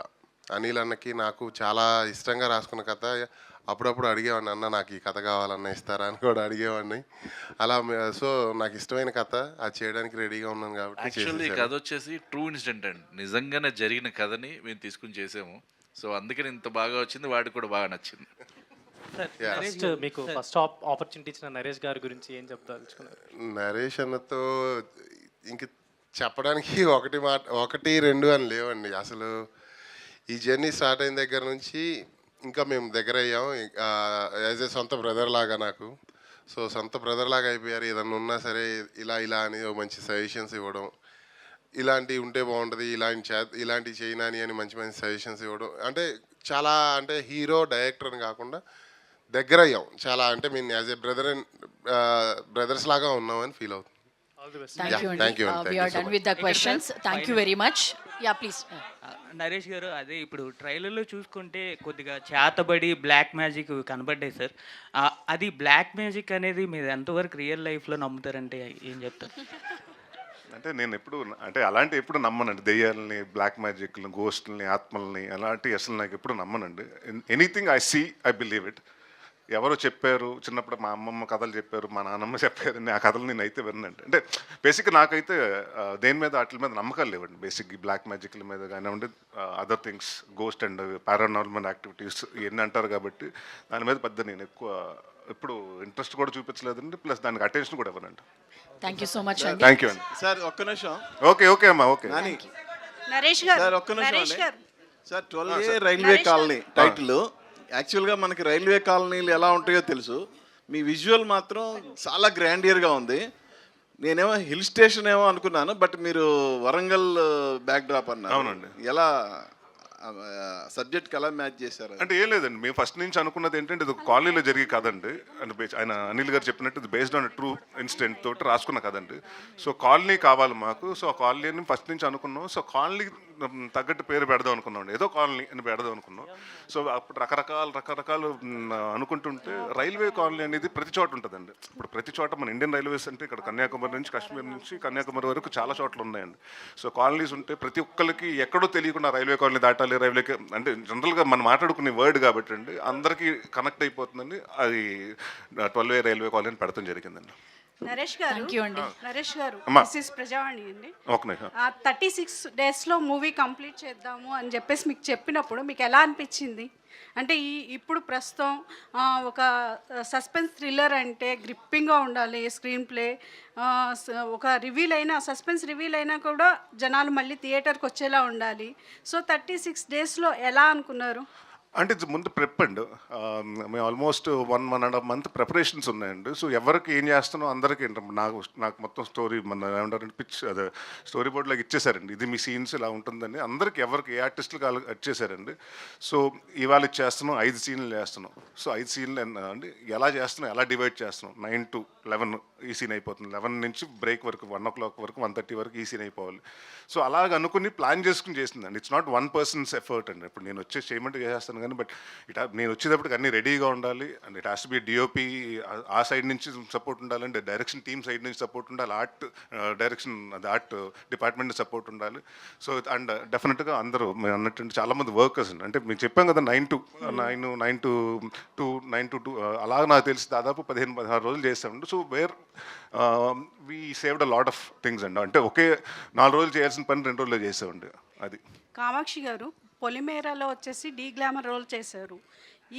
అనిల్ అన్నకి నాకు చాలా ఇష్టంగా రాసుకున్న కథ. అప్పుడప్పుడు అడిగేవాడిని, అన్న నాకు ఈ కథ కావాలన్న ఇస్తారా అని కూడా అడిగేవాడిని. అలా సో నాకు ఇష్టమైన కథ, అది చేయడానికి రెడీగా ఉన్నాను కాబట్టి.
యాక్చువల్లీ ఈ కథ వచ్చేసి ట్రూ ఇన్సిడెంట్ అండి, నిజంగానే జరిగిన కథని మేము తీసుకుని చేసాము. సో అందుకని ఇంత బాగా వచ్చింది, వాడికి కూడా బాగా నచ్చింది.
నెక్స్ట్ మీకు ఫస్ట్ ఆపర్చునిటీ ఇచ్చిన నరేష్ గారి గురించి ఏం చెప్తారు?
నరేష్ అన్నతో ఇంక చెప్పడానికి ఒకటి రెండు అని లేవండి. అసలు ఈ జర్నీ స్టార్ట్ అయిన దగ్గర నుంచి ఇంకా మేము దగ్గర అయ్యాం. యాజ్ ఏ సొంత బ్రదర్ లాగా నాకు. సో సొంత బ్రదర్ లాగా అయిపోయారు. ఏదన్నా ఉన్నా సరే ఇలా అని మంచి సజెషన్స్ ఇవ్వడం, ఇలాంటివి ఉంటే బాగుంటుంది, ఇలాంటివి చేయనాని అని మంచి మంచి సజెషన్స్ ఇవ్వడం. అంటే చాలా అంటే హీరో డైరెక్టర్ అని కాకుండా దగ్గర అయ్యాం చాలా. అంటే మేము యాజ్ ఏ బ్రదర్స్ లాగా ఉన్నామని ఫీల్ అవుతుంది.
Thank you. We are done with the questions. Thank you very much. Yeah, please.
Naresh గారు, అదే ఇప్పుడు ట్రైలర్లో చూసుకుంటే కొద్దిగా చేతబడి బ్లాక్ మ్యాజిక్ కనబడ్డాయి సార్. అది బ్లాక్ మ్యాజిక్ అనేది మీరు ఎంతవరకు రియల్ లైఫ్లో నమ్ముతారంటే ఏం చెప్తారు?
అంటే నేను అంటే అలాంటి ఎప్పుడు నమ్మనండి. దెయ్యాలని, బ్లాక్ మ్యాజిక్ని, గోస్ట్ని, ఆత్మల్ని అలాంటి అసలు నాకు ఎప్పుడు నమ్మనండి. Anything I see I believe it. ఎవరో చెప్పారు చిన్నప్పుడు, మా అమ్మమ్మ కథలు చెప్పారు, మా నాన్నమ్మ చెప్పారు, ఆ కథలు నేను అయితే వినండి. అంటే బేసిక్గా నాకైతే దేని మీద వాటి మీద నమ్మకాలు లేవండి. బేసిక్ ఈ బ్లాక్ మ్యాజిక్ల మీద కానివ్వండి, other things, ghost and paranormal activities ఇవన్నీ అంటారు కాబట్టి దాని మీద పెద్ద నేను ఎప్పుడు ఇంట్రెస్ట్ కూడా చూపించలేదండి. ప్లస్ దానికి అటెన్షన్ కూడా ఇవ్వనండి.
థ్యాంక్ యూ సో మచ్ అండి.
థ్యాంక్ యూ అండి.
సార్ ఒక్క నిమిషం.
ఓకే అమ్మా, ఓకే.
నరేష్ గారు,
సార్ ఒక్క నిమిషం అండి. Sir 12A railway colony title. యాక్చువల్గా మనకి రైల్వే కాలనీలు ఎలా ఉంటాయో తెలుసు. మీ విజువల్ మాత్రం చాలా గ్రాండియర్గా ఉంది. నేనేమో హిల్ స్టేషన్ ఏమో అనుకున్నాను, బట్ మీరు వరంగల్ బ్యాక్ డ్రాప్ అన్నారు.
అవునండి.
ఎలా సబ్జెక్ట్కి ఎలా మ్యాచ్ చేశారు?
అంటే ఏం లేదండి, మేము ఫస్ట్ నుంచి అనుకున్నది ఏంటంటే ఇది ఒక కాలనీలో జరిగే కదండి. అంటే ఆయన అనిల్ గారు చెప్పినట్టు ఇది బేస్డ్ ఆన్ ట్రూ ఇన్సిడెంట్ తోటి రాసుకున్న కదండి. సో కాలనీ కావాలి మాకు. సో ఆ కాలనీని ఫస్ట్ నుంచి అనుకున్నాం. సో కాలనీ తగ్గట్టు పేరు పెడదాం అనుకున్నాం, ఏదో కాలనీ అని పెడదాం అనుకున్నాం. సో అప్పుడు రకరకాలు అనుకుంటుంటే రైల్వే కాలనీ అనేది ప్రతి చోట ఉంటుందండి. ఇప్పుడు ప్రతి చోట మన ఇండియన్ రైల్వేస్ అంటే ఇక్కడ కన్యాకుమారి నుంచి కాశ్మీర్ నుంచి కన్యాకుమారి వరకు చాలా చోట్ల ఉన్నాయండి. సో కాలనీస్ ఉంటే ప్రతి ఒక్కరికి ఎక్కడో తెలియకుండా రైల్వే కాలనీ దాటాలి, రైల్వేకి అంటే జనరల్గా మనం మాట్లాడుకునే వర్డ్ కాబట్టి అండి అందరికీ కనెక్ట్ అయిపోతుందండి. అది 12A రైల్వే కాలనీ పెడతాం జరిగిందండి.
నరేష్ గారు,
థ్యాంక్ యూ అండి.
నరేష్ గారు, దిస్ ఇస్ ప్రజావాణి అండి. 36 డేస్లో మూవీ కంప్లీట్ చేద్దాము అని చెప్పేసి మీకు చెప్పినప్పుడు మీకు ఎలా అనిపించింది? అంటే ఇప్పుడు ప్రస్తుతం ఒక సస్పెన్స్ థ్రిల్లర్ అంటే గ్రిప్పింగ్గా ఉండాలి స్క్రీన్ ప్లే. ఒక సస్పెన్స్ రివీల్ అయినా కూడా జనాలు మళ్ళీ థియేటర్కి వచ్చేలా ఉండాలి. సో 36 డేస్లో ఎలా అనుకున్నారు?
అంటే ఇది ముందు ప్రెప్ అండి. మేము ఆల్మోస్ట్ 1.5 మంత్ ప్రిపరేషన్స్ ఉన్నాయండి. సో ఎవరికి ఏం చేస్తున్నాం అందరికీ నాకు మొత్తం స్టోరీ మన ఏమంటారంటే పిచ్ అదే స్టోరీ బోర్డ్లోకి ఇచ్చేసారండి. ఇది మీ సీన్స్ ఇలా ఉంటుందని అందరికీ ఎవరికి ఏ ఆర్టిస్టులకు ఇచ్చేసారండి. సో ఇవాళ ఇచ్చేస్తున్నాం 5 సీన్లు చేస్తున్నాం. సో 5 సీన్లు అండి ఎలా చేస్తున్నాం, ఎలా డివైడ్ చేస్తున్నాం. 9 to 11 ఈ సీన్ అయిపోతుంది. 11 నుంచి బ్రేక్ వరకు 1 o'clock వరకు 1:30 వరకు ఈ సీన్ అయిపోవాలి. సో అలాగ అనుకుని ప్లాన్ చేసుకుని చేసిందండి. It's not one persons effort అండి. ఇప్పుడు నేను వచ్చే చేయమంటే చేస్తాను కానీ బట్ నేను వచ్చేటప్పటికి అన్నీ రెడీగా ఉండాలి and it has to be DOP ఆ సైడ్ నుంచి సపోర్ట్ ఉండాలి అండ్ డైరెక్షన్ టీమ్ సైడ్ నుంచి సపోర్ట్ ఉండాలి, ఆర్ట్ డైరెక్షన్ అది ఆర్ట్ డిపార్ట్మెంట్ సపోర్ట్ ఉండాలి. సో అండ్ డెఫినెట్గా అందరూ మేము అన్నట్టు చాలామంది వర్కర్స్ అండి. అంటే మేము చెప్పాం కదా 9 to 2 అలాగ నాకు తెలిసి దాదాపు 15-16 రోజులు చేస్తామండి. So we saved a lot of things అండి. అంటే ఒకే 4 రోజులు చేయాల్సిన పని 2 రోజుల్లో చేసామండి. అది
కామాక్షి గారు పొలిమేరాలో వచ్చేసి డీ గ్లామర్ రోల్ చేశారు.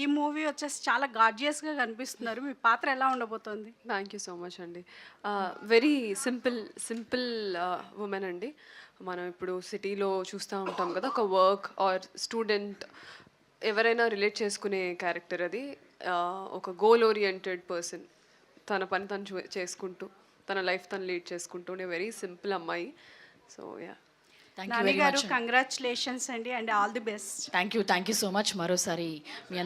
ఈ మూవీ వచ్చేసి చాలా గార్జియస్గా కనిపిస్తున్నారు. మీ పాత్ర ఎలా ఉండబోతోంది?
థ్యాంక్ యూ సో మచ్ అండి. వెరీ సింపుల్ ఉమెన్ అండి. మనం ఇప్పుడు సిటీలో చూస్తూ ఉంటాం కదా, ఒక వర్క్ ఆర్ స్టూడెంట్ ఎవరైనా రిలేట్ చేసుకునే క్యారెక్టర్ అది. ఒక గోల్ ఓరియంటెడ్ పర్సన్, తన పని తను చేసుకుంటూ తన లైఫ్ తను లీడ్ చేసుకుంటూ వెరీ సింపుల్ అమ్మాయి. సో యా,
నాని గారు కంగ్రాచులేషన్స్ అండి and all the best.
Thank you so much. మరోసారి మీ అందరి